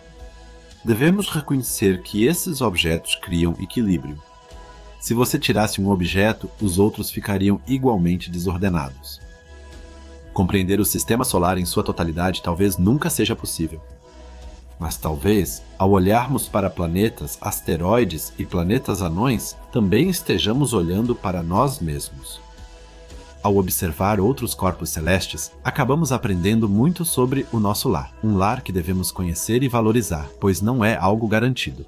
Devemos reconhecer que esses objetos criam equilíbrio. Se você tirasse um objeto, os outros ficariam igualmente desordenados. Compreender o sistema solar em sua totalidade talvez nunca seja possível. Mas talvez, ao olharmos para planetas, asteroides e planetas anões, também estejamos olhando para nós mesmos. Ao observar outros corpos celestes, acabamos aprendendo muito sobre o nosso lar, um lar que devemos conhecer e valorizar, pois não é algo garantido.